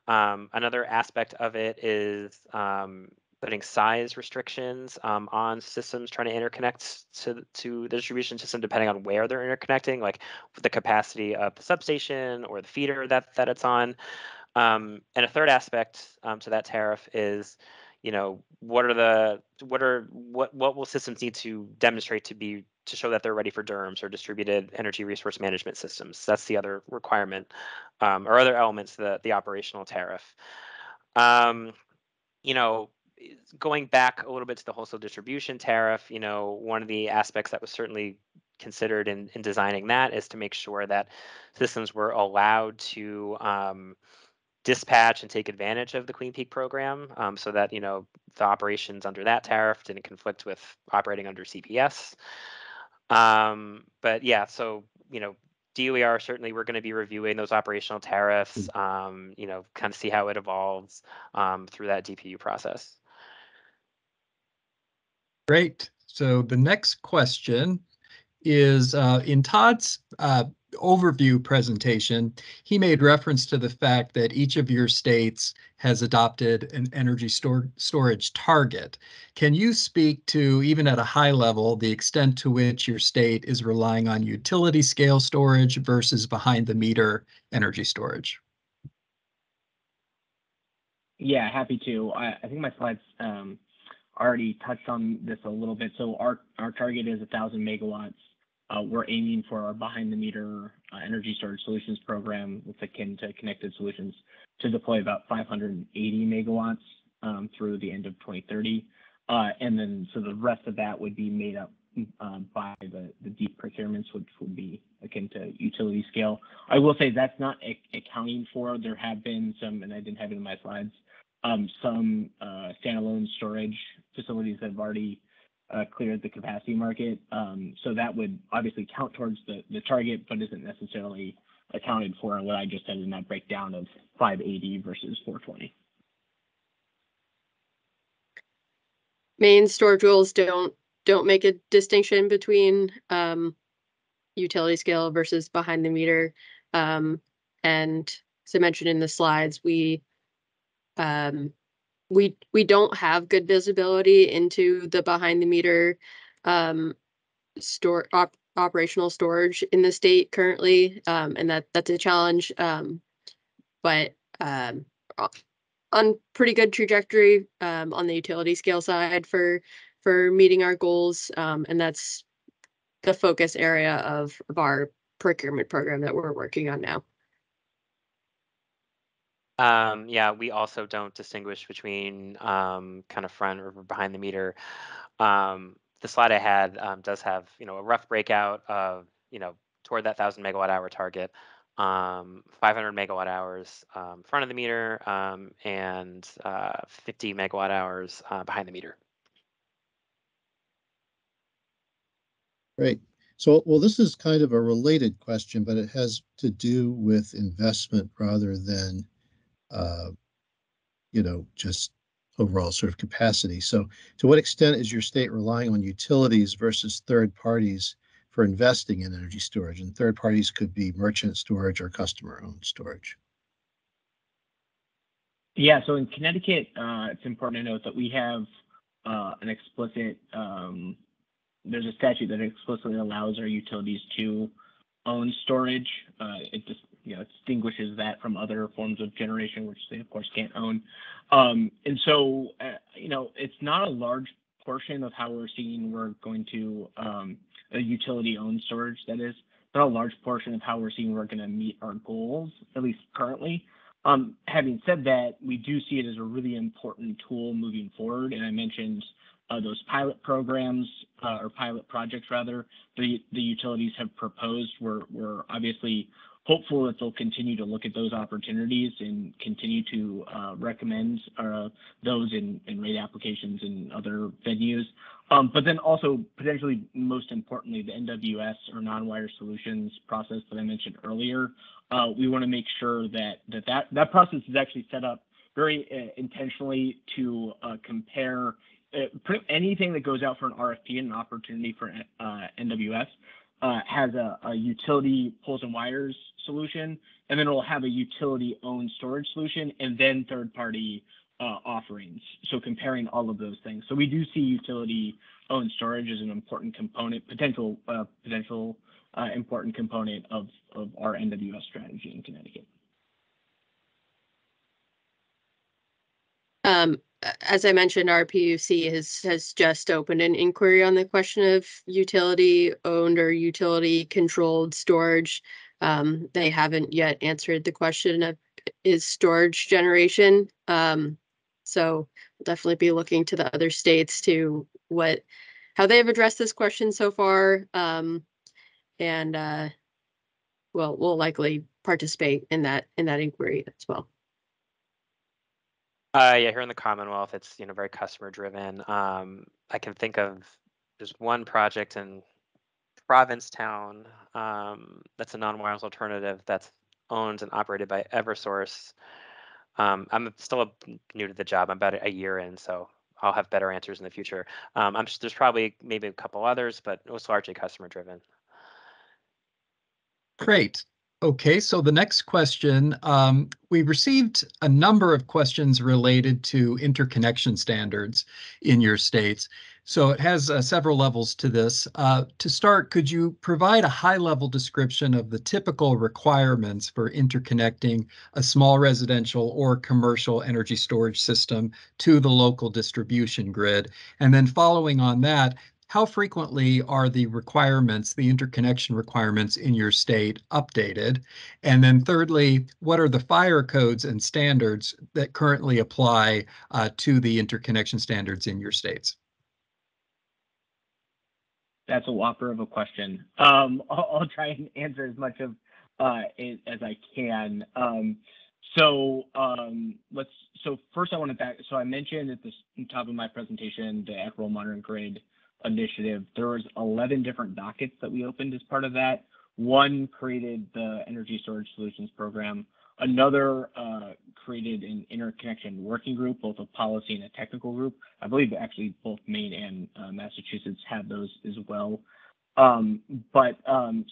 Another aspect of it is putting size restrictions on systems trying to interconnect to the distribution system, depending on where they're interconnecting, like the capacity of the substation or the feeder that it's on. And a third aspect to that tariff is, what will systems need to demonstrate to show that they're ready for DERMS, or distributed energy resource management systems. That's the other requirement, or other elements of the operational tariff. Going back a little bit to the wholesale distribution tariff, one of the aspects that was certainly considered in designing that is to make sure that systems were allowed to dispatch and take advantage of the Queen Peak program, so that, you know, the operations under that tariff didn't conflict with operating under CPS. But yeah, so, you know, DOER, certainly we're going to be reviewing those operational tariffs, you know, kind of see how it evolves through that DPU process. Great. So the next question is in Todd's overview presentation, he made reference to the fact that each of your states has adopted an energy storage target. Can you speak to, even at a high level, the extent to which your state is relying on utility scale storage versus behind the meter energy storage? Yeah, happy to. I think my slides already touched on this a little bit. So our target is 1,000 megawatts. We're aiming for our behind the meter energy storage solutions program, that's akin to Connected Solutions, to deploy about 580 megawatts through the end of 2030. And then so the rest of that would be made up by the deep procurements, which would be akin to utility scale. I will say that's not accounting for, there have been some, and I didn't have it in my slides, some standalone storage facilities that have already cleared the capacity market. So that would obviously count towards the target, but isn't necessarily accounted for in what I just said in that breakdown of 580 versus 420. Main storage rules don't make a distinction between utility scale versus behind the meter. And as I mentioned in the slides, we don't have good visibility into the behind the meter operational storage in the state currently, and that's a challenge. But on pretty good trajectory on the utility scale side for meeting our goals, and that's the focus area of our procurement program that we're working on now. Yeah, we also don't distinguish between kind of front or behind the meter. The slide I had does have, you know, a rough breakout of, you know, toward that 1,000 megawatt hour target, 500 megawatt hours front of the meter, and 50 megawatt hours behind the meter. Great. So, well, this is kind of a related question, but it has to do with investment rather than, you know, just overall sort of capacity. So to what extent is your state relying on utilities versus third parties for investing in energy storage? And third parties could be merchant storage or customer-owned storage. Yeah, so in Connecticut, it's important to note that we have an explicit, there's a statute that explicitly allows our utilities to own storage. It just, you know, it distinguishes that from other forms of generation, which they of course can't own. And so, you know, it's not a large portion of how we're seeing we're going to a utility-owned storage, that is, not a large portion of how we're seeing we're going to meet our goals, at least currently. Having said that, we do see it as a really important tool moving forward. And I mentioned those pilot programs or pilot projects, rather, the utilities have proposed. We're obviously hopeful that they'll continue to look at those opportunities and continue to recommend those in rate applications and other venues. But then also, potentially most importantly, the NWS or non-wire solutions process that I mentioned earlier. We want to make sure that process is actually set up very intentionally to compare anything that goes out for an RFP and an opportunity for NWS has a utility poles and wires solution, and then it'll have a utility-owned storage solution, and then third-party offerings. So comparing all of those things. So we do see utility-owned storage as an important component, potential important component of our NWS strategy in Connecticut. As I mentioned, our PUC has just opened an inquiry on the question of utility-owned or utility-controlled storage. They haven't yet answered the question of is storage generation. So we'll definitely be looking to the other states to how they have addressed this question so far. And we'll likely participate in that inquiry as well. Yeah, here in the Commonwealth, it's very customer driven. I can think of just one project in Provincetown, that's a non-wireless alternative that's owned and operated by EverSource. I'm still new to the job. I'm about a year in, so I'll have better answers in the future. There's probably maybe a couple others, but it was largely customer driven. Great. Okay, so the next question, we received a number of questions related to interconnection standards in your states. So it has several levels to this. To start, could you provide a high-level description of the typical requirements for interconnecting a small residential or commercial energy storage system to the local distribution grid? And then following on that, how frequently are the requirements, the interconnection requirements in your state updated? And then thirdly, what are the fire codes and standards that currently apply to the interconnection standards in your states? That's a whopper of a question. I'll try and answer as much of it as I can. So first I want to back. So I mentioned at the top of my presentation the Equitable Modern Grid initiative. There was 11 different dockets that we opened as part of that. One created the Energy Storage Solutions Program. Another created an interconnection working group, both a policy and a technical group. I believe actually both Maine and Massachusetts have those as well.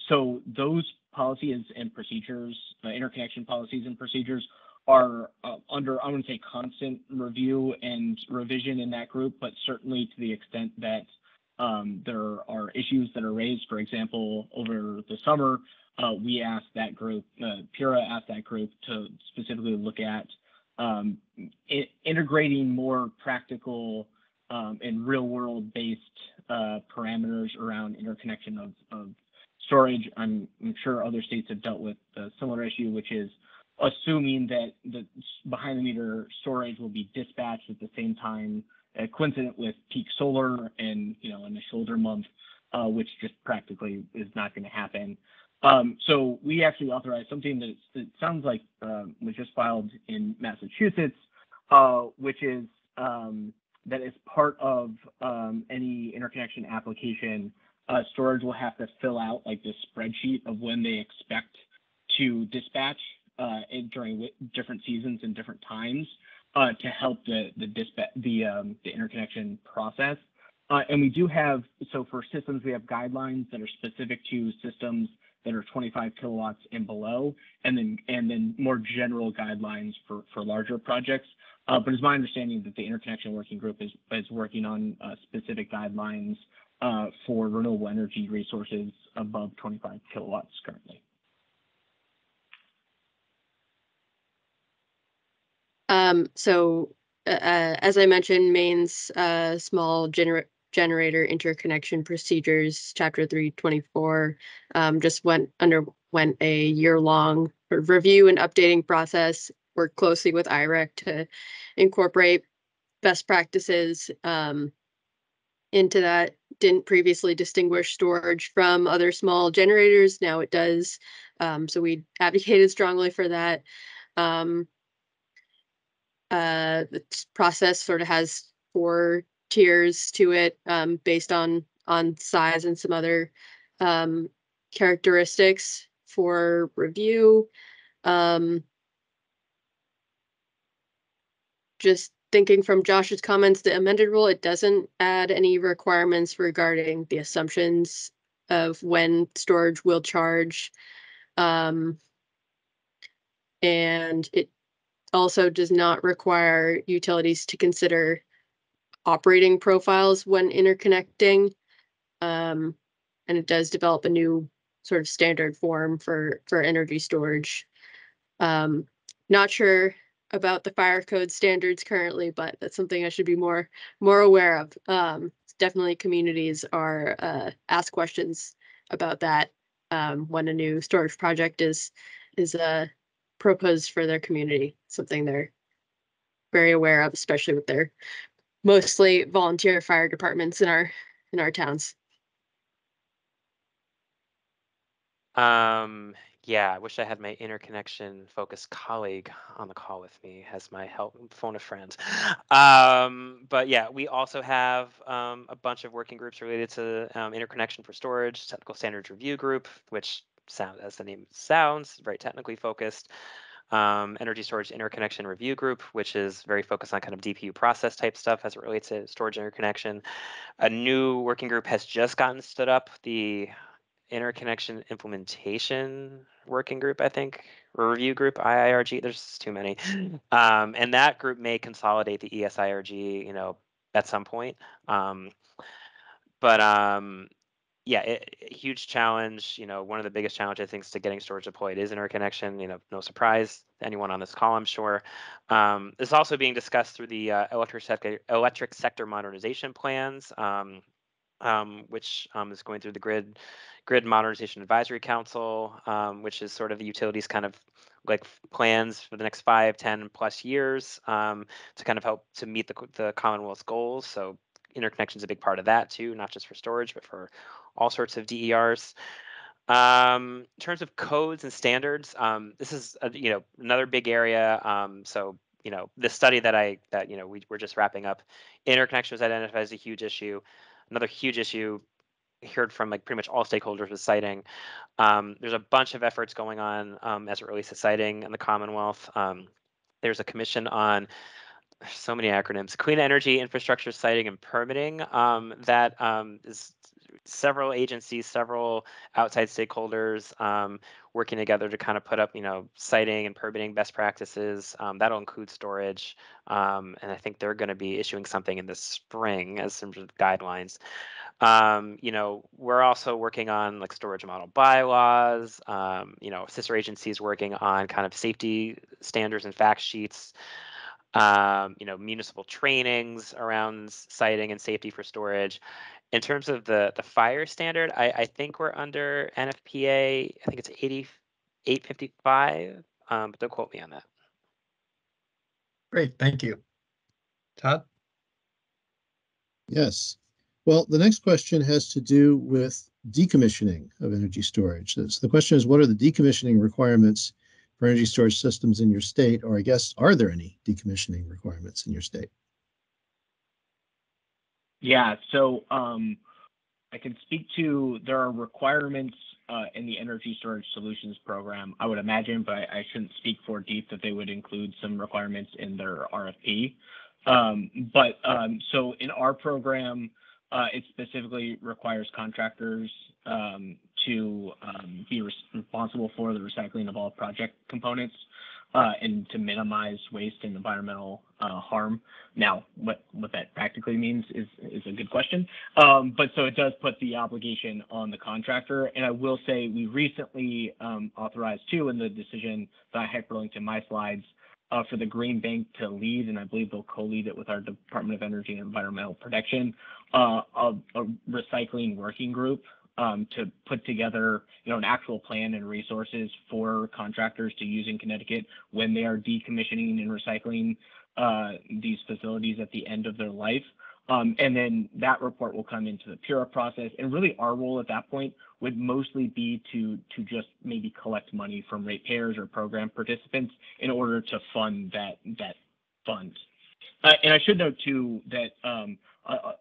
So those policies and procedures, interconnection policies and procedures are under, I wouldn't say constant review and revision in that group, but certainly to the extent that there are issues that are raised. For example, over the summer, we asked that group, PURA asked that group to specifically look at integrating more practical and real-world based parameters around interconnection of storage. I'm sure other states have dealt with a similar issue, which is assuming that the behind-the-meter storage will be dispatched at the same time, coincident with peak solar and in a shoulder month, which just practically is not going to happen. So we actually authorized something that sounds like was just filed in Massachusetts, which is that as part of any interconnection application, storage will have to fill out like this spreadsheet of when they expect to dispatch during different seasons and different times to help the interconnection process. And we do have, so for systems, we have guidelines that are specific to systems that are 25 kilowatts and below, and then more general guidelines for larger projects. But it's my understanding that the interconnection working group is working on specific guidelines for renewable energy resources above 25 kilowatts currently. As I mentioned, Maine's small generator interconnection procedures, Chapter 324, just underwent a year-long review and updating process. Worked closely with IREC to incorporate best practices into that. Didn't previously distinguish storage from other small generators. Now it does. So we advocated strongly for that. The process sort of has 4 tiers to it, based on size and some other characteristics for review. Just thinking from Josh's comments, the amended rule, it doesn't add any requirements regarding the assumptions of when storage will charge. And it also does not require utilities to consider operating profiles when interconnecting. And it does develop a new sort of standard form for energy storage. Not sure about the fire code standards currently, but that's something I should be more aware of. Definitely communities are asked questions about that when a new storage project is proposed for their community, something they're very aware of, especially with their mostly volunteer fire departments in our towns. Yeah, I wish I had my interconnection focused colleague on the call with me as my help phone a friend. But yeah, we also have a bunch of working groups related to interconnection for storage, technical standards review group, which sound as the name sounds, very technically focused. Energy storage interconnection review group, which is very focused on kind of DPU process type stuff as it relates to storage interconnection. A new working group has just gotten stood up, the interconnection implementation working group, I think, or review group, IIRG. There's too many. And that group may consolidate the ESIRG, at some point. But yeah, huge challenge. One of the biggest challenges I think is to getting storage deployed is interconnection. No surprise to anyone on this call, I'm sure. This is also being discussed through the electric sector modernization plans. Which is going through the Grid Modernization Advisory Council, which is sort of the utilities kind of like plans for the next 5, 10 plus years to kind of help to meet the Commonwealth's goals. So interconnection is a big part of that too, not just for storage, but for all sorts of DERs. In terms of codes and standards, this is another big area. So the study that we're just wrapping up, interconnection was identified as a huge issue. Another huge issue heard from like pretty much all stakeholders was siting. There's a bunch of efforts going on as it relates to siting in the Commonwealth. There's a commission on so many acronyms, clean energy infrastructure siting and permitting that is several agencies, several outside stakeholders working together to kind of put up, siting and permitting best practices. That'll include storage. And I think they're going to be issuing something in the spring as some sort of guidelines. We're also working on like storage model bylaws, sister agencies working on kind of safety standards and fact sheets, municipal trainings around siting and safety for storage. In terms of the fire standard, I think we're under NFPA. I think it's 8855, but don't quote me on that. Great, thank you. Todd? Yes. Well, the next question has to do with decommissioning of energy storage. So the question is, what are the decommissioning requirements for energy storage systems in your state? Or I guess, are there any decommissioning requirements in your state? Yeah, so I can speak to, there are requirements in the Energy Storage Solutions Program, I would imagine, but I shouldn't speak for deep that they would include some requirements in their RFP. So in our program, it specifically requires contractors to be responsible for the recycling of all project components and to minimize waste and environmental harm. Now, what that practically means is a good question. But so it does put the obligation on the contractor. And I will say we recently authorized too in the decision that I hyperlinked in my slides for the Green Bank to lead, and I believe they'll co-lead it with our Department of Energy and Environmental Protection, a recycling working group to put together, an actual plan and resources for contractors to use in Connecticut when they are decommissioning and recycling these facilities at the end of their life. And then that report will come into the PURA process. And really our role at that point would mostly be to just maybe collect money from ratepayers or program participants in order to fund that fund. And I should note too that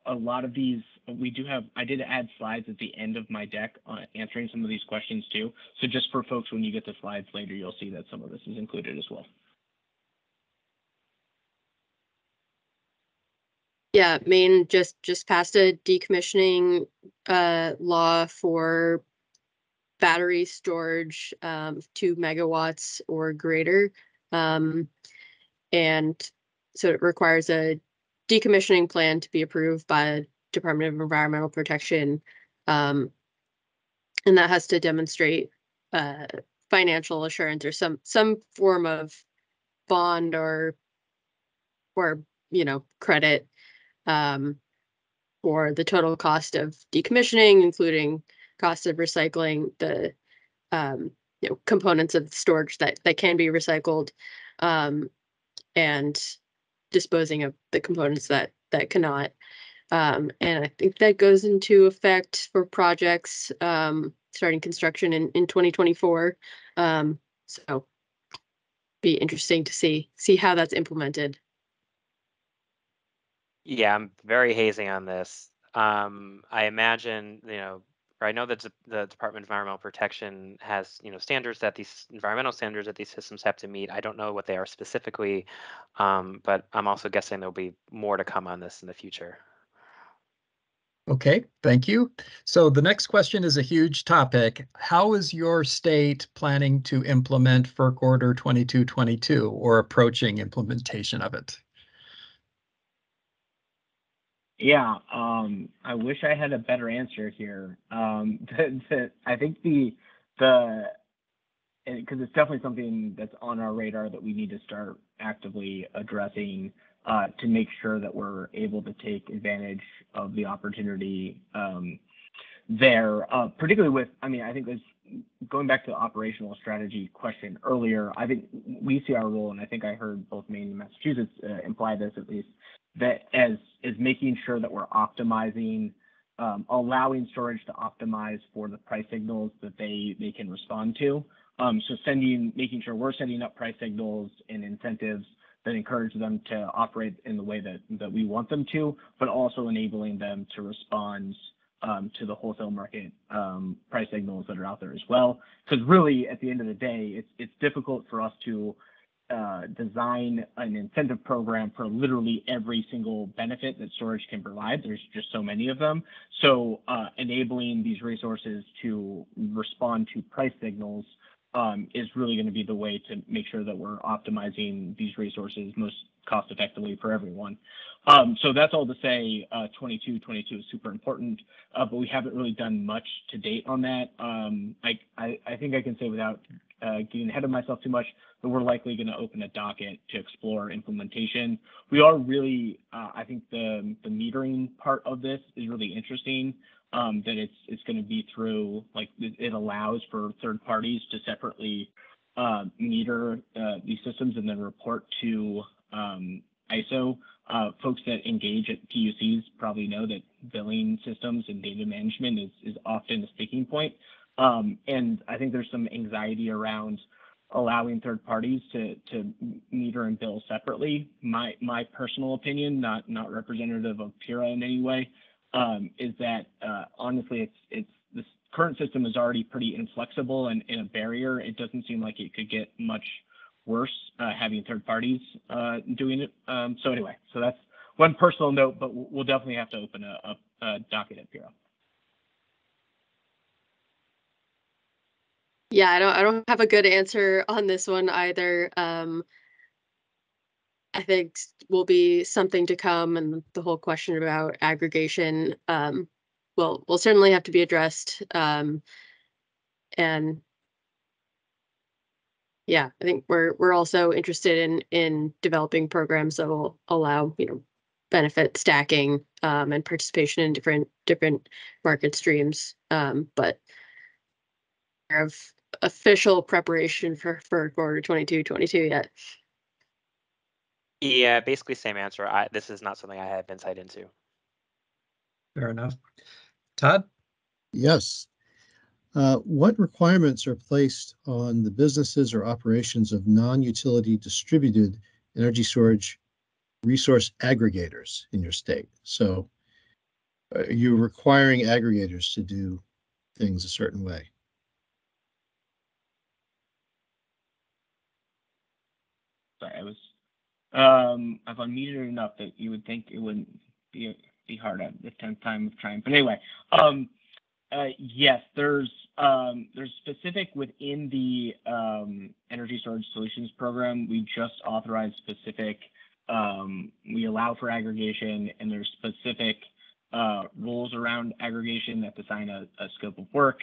a lot of these, I did add slides at the end of my deck answering some of these questions too. So just for folks, when you get the slides later, you'll see that some of this is included as well. Yeah, Maine just passed a decommissioning law for battery storage 2 megawatts or greater. And so it requires a decommissioning plan to be approved by Department of Environmental Protection. And that has to demonstrate financial assurance or some form of bond or credit for the total cost of decommissioning, including cost of recycling the components of the storage that can be recycled, and disposing of the components that cannot. And I think that goes into effect for projects starting construction in 2024. So be interesting to see how that's implemented. Yeah, I'm very hazy on this. I imagine, or I know that the Department of Environmental Protection has, standards that these environmental standards that these systems have to meet. I don't know what they are specifically, but I'm also guessing there'll be more to come on this in the future. Okay, thank you. So the next question is a huge topic. How is your state planning to implement FERC Order 2222 or approaching implementation of it? Yeah, I wish I had a better answer here. I think because it's definitely something that's on our radar that we need to start actively addressing to make sure that we're able to take advantage of the opportunity there, particularly with, I think there's, going back to the operational strategy question earlier, I think we see our role, and I think I heard both Maine and Massachusetts imply this at least, that as making sure that we're optimizing, allowing storage to optimize for the price signals that they can respond to. So making sure we're sending up price signals and incentives that encourage them to operate in the way that we want them to, but also enabling them to respond to the wholesale market price signals that are out there as well. Because really, at the end of the day, it's difficult for us to design an incentive program for literally every single benefit that storage can provide. There's just so many of them. So enabling these resources to respond to price signals is really going to be the way to make sure that we're optimizing these resources most cost effectively for everyone. So that's all to say 2222 is super important, but we haven't really done much to date on that. I think I can say without getting ahead of myself too much that we're likely going to open a docket to explore implementation. We are really, I think the metering part of this is really interesting. That it's going to be through, like, it allows for third parties to separately meter these systems and then report to ISO. Folks that engage at PUCs probably know that billing systems and data management is often a sticking point. And I think there's some anxiety around allowing third parties to meter and bill separately. My personal opinion, not representative of PIRA in any way, is that honestly, it's this current system is already pretty inflexible and a barrier. It doesn't seem like it could get much worse having third parties doing it. So anyway, so that's one personal note, but we'll definitely have to open a docket at PIRA. Yeah, I don't have a good answer on this one either. I think will be something to come, and the whole question about aggregation will certainly have to be addressed. And yeah, I think we're also interested in developing programs that will allow, benefit stacking and participation in different market streams. But of official preparation for Order 2222 yet. Yeah, basically same answer. This is not something I have insight into. Fair enough. Todd? Yes. What requirements are placed on the businesses or operations of non-utility distributed energy storage resource aggregators in your state? So are you requiring aggregators to do things a certain way? Sorry, I've unmuted enough that you would think it wouldn't be hard at the 10th time of trying. But anyway, yes, there's specific within the Energy Storage Solutions Program. We just authorized specific. We allow for aggregation, and there's specific rules around aggregation that define a scope of work,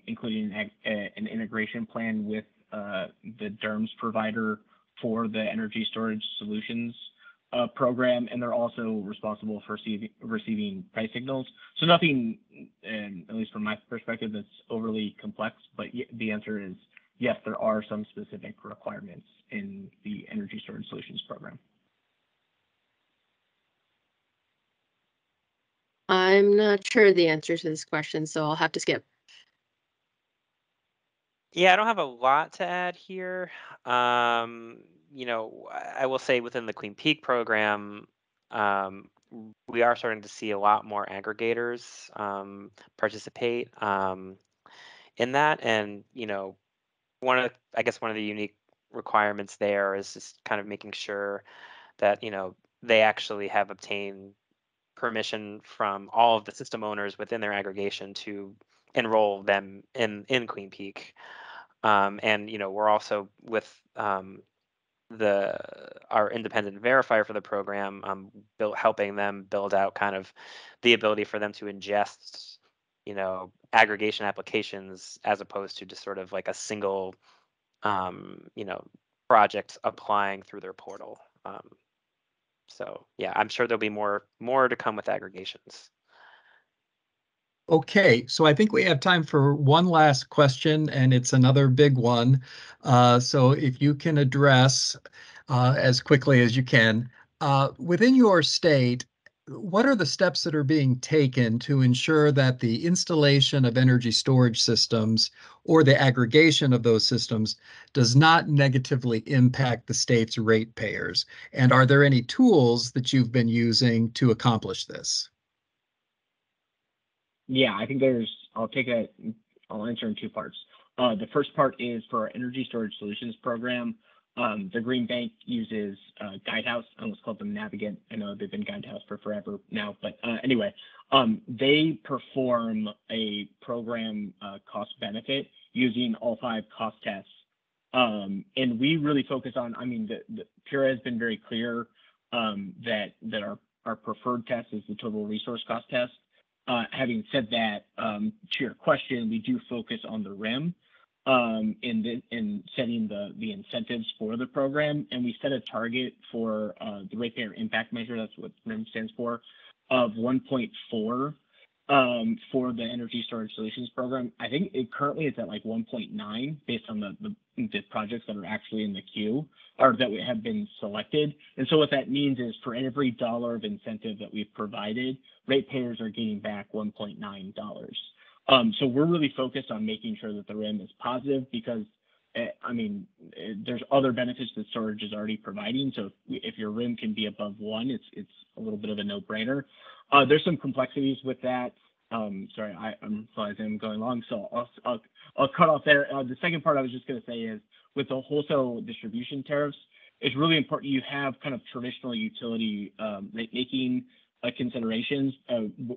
including an integration plan with the DERMS provider for the Energy Storage Solutions program, and they're also responsible for receiving price signals. So nothing, at least from my perspective, that's overly complex, but the answer is yes, there are some specific requirements in the Energy Storage Solutions program. I'm not sure the answer to this question, so I'll have to skip. Yeah, I don't have a lot to add here. You know, I will say within the Clean Peak program, we are starting to see a lot more aggregators participate in that. And, you know, I guess one of the unique requirements there is just kind of making sure that, you know, they actually have obtained permission from all of the system owners within their aggregation to enroll them in Clean Peak. And you know, we're also with the our independent verifier for the program, helping them build out kind of the ability for them to ingest, you know, aggregation applications as opposed to just sort of like a single, you know, project applying through their portal. So yeah, I'm sure there'll be more to come with aggregations. Okay, so I think we have time for one last question, and it's another big one. So if you can address as quickly as you can, within your state, what are the steps that are being taken to ensure that the installation of energy storage systems or the aggregation of those systems does not negatively impact the state's ratepayers? And are there any tools that you've been using to accomplish this? Yeah, I think I'll answer in two parts. The first part is for our energy storage solutions program. The Green Bank uses Guidehouse. I almost called them Navigant. I know they've been Guidehouse for forever now, but anyway, they perform a program cost benefit using all 5 cost tests. And we really focus on, I mean, the Pura has been very clear that our preferred test is the total resource cost test. Having said that, to your question, we do focus on the RIM in setting the incentives for the program, and we set a target for the ratepayer impact measure. That's what RIM stands for, of 1.4 for the energy storage solutions program. I think it currently is at like 1.9 based on the projects that are actually in the queue or that have been selected. And so what that means is for every dollar of incentive that we've provided, ratepayers are getting back $1.9. So we're really focused on making sure that the RIM is positive because I mean, there's other benefits that storage is already providing. So if your RIM can be above 1, it's a little bit of a no-brainer. There's some complexities with that. Sorry, I'm realizing I'm going long, so I'll cut off there. The second part I was just going to say is with the wholesale distribution tariffs, it's really important you have kind of traditional utility making considerations,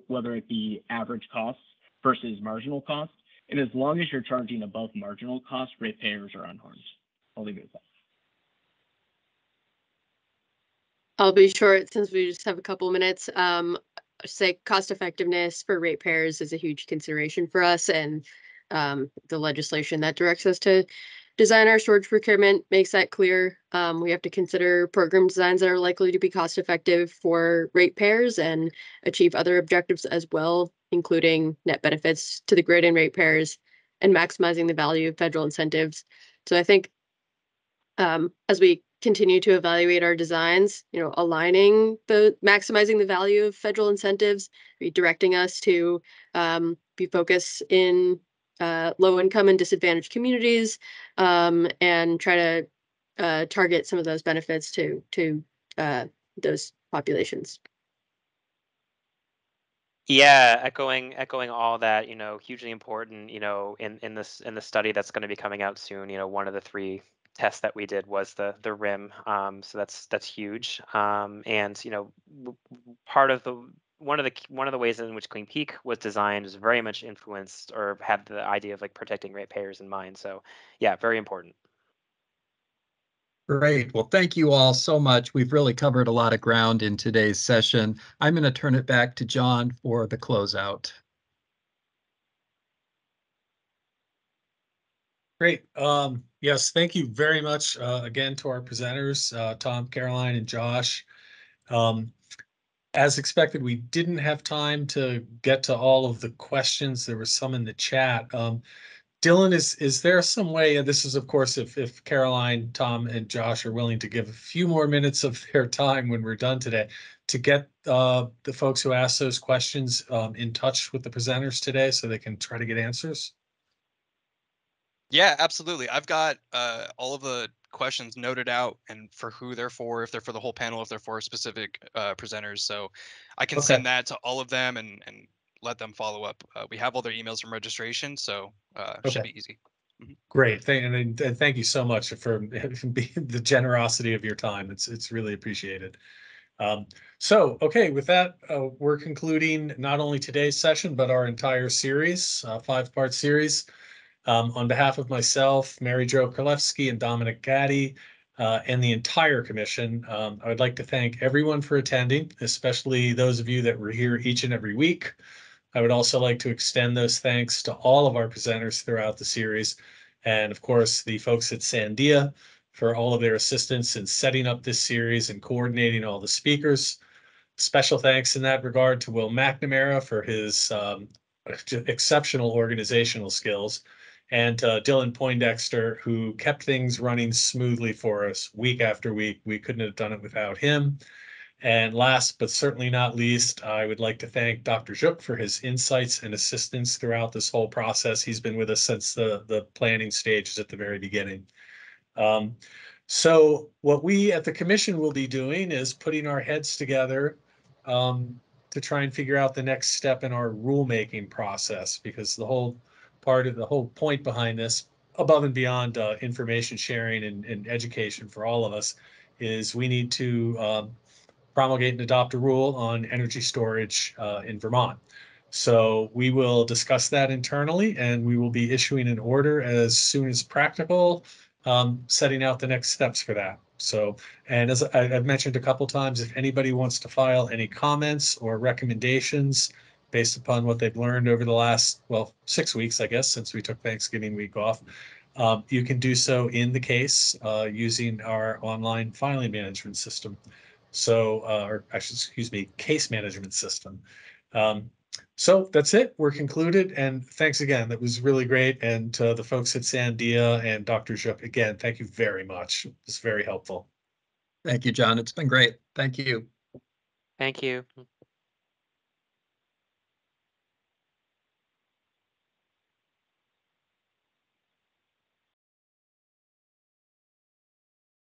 whether it be average costs versus marginal costs. And as long as you're charging above marginal cost, ratepayers are unharmed. I'll leave it at that. I'll be short since we just have a couple minutes. Say cost effectiveness for ratepayers is a huge consideration for us, and the legislation that directs us to design our storage procurement makes that clear. We have to consider program designs that are likely to be cost effective for ratepayers and achieve other objectives as well, including net benefits to the grid and ratepayers and maximizing the value of federal incentives. So I think as we continue to evaluate our designs, you know, maximizing the value of federal incentives, redirecting us to be focused in low income and disadvantaged communities, and try to target some of those benefits to those populations. Yeah, echoing all that, you know, hugely important, you know, in the study that's going to be coming out soon, you know, one of the 3 tests that we did was the RIM. So that's huge. And you know, part of one of the ways in which Clean Peak was designed was very much influenced or had the idea of like protecting ratepayers in mind. So yeah, very important. Great. Well, thank you all so much. We've really covered a lot of ground in today's session. I'm going to turn it back to John for the closeout. Great. Yes, thank you very much again to our presenters, Tom, Caroline, and Josh. As expected, we didn't have time to get to all of the questions. There were some in the chat. Dylan, is there some way, and this is of course if Caroline, Tom, and Josh are willing to give a few more minutes of their time when we're done today, to get the folks who asked those questions in touch with the presenters today so they can try to get answers? Yeah, absolutely. I've got all of the questions noted out and for who they're for, if they're for the whole panel, if they're for specific presenters. So I can Okay. send that to all of them and let them follow up. We have all their emails from registration, so should Okay. be easy. Great. And thank you so much for being the generosity of your time. It's really appreciated. So, okay, with that, we're concluding not only today's session, but our entire series, 5-part series. On behalf of myself, Mary Jo Kralewski, and Dominic Gaddy, and the entire commission, I would like to thank everyone for attending, especially those of you that were here each and every week. I would also like to extend those thanks to all of our presenters throughout the series, and of course, the folks at Sandia for all of their assistance in setting up this series and coordinating all the speakers. Special thanks in that regard to Will McNamara for his exceptional organizational skills, and Dylan Poindexter, who kept things running smoothly for us week after week. We couldn't have done it without him. And last but certainly not least, I would like to thank Dr. Zook for his insights and assistance throughout this whole process. He's been with us since the planning stages at the very beginning. Um, so what we at the commission will be doing is putting our heads together to try and figure out the next step in our rulemaking process, because the whole point behind this, above and beyond information sharing and education for all of us, is we need to promulgate and adopt a rule on energy storage in Vermont. So we will discuss that internally, and we will be issuing an order as soon as practical, setting out the next steps for that. So, and as I've mentioned a couple times, if anybody wants to file any comments or recommendations based upon what they've learned over the last, well, 6 weeks, I guess, since we took Thanksgiving week off, you can do so in the case using our online filing management system. So, or excuse me, case management system. So that's it. We're concluded. And thanks again. That was really great. And to the folks at Sandia and Dr. Zook, again, thank you very much. It's very helpful. Thank you, John. It's been great. Thank you. Thank you.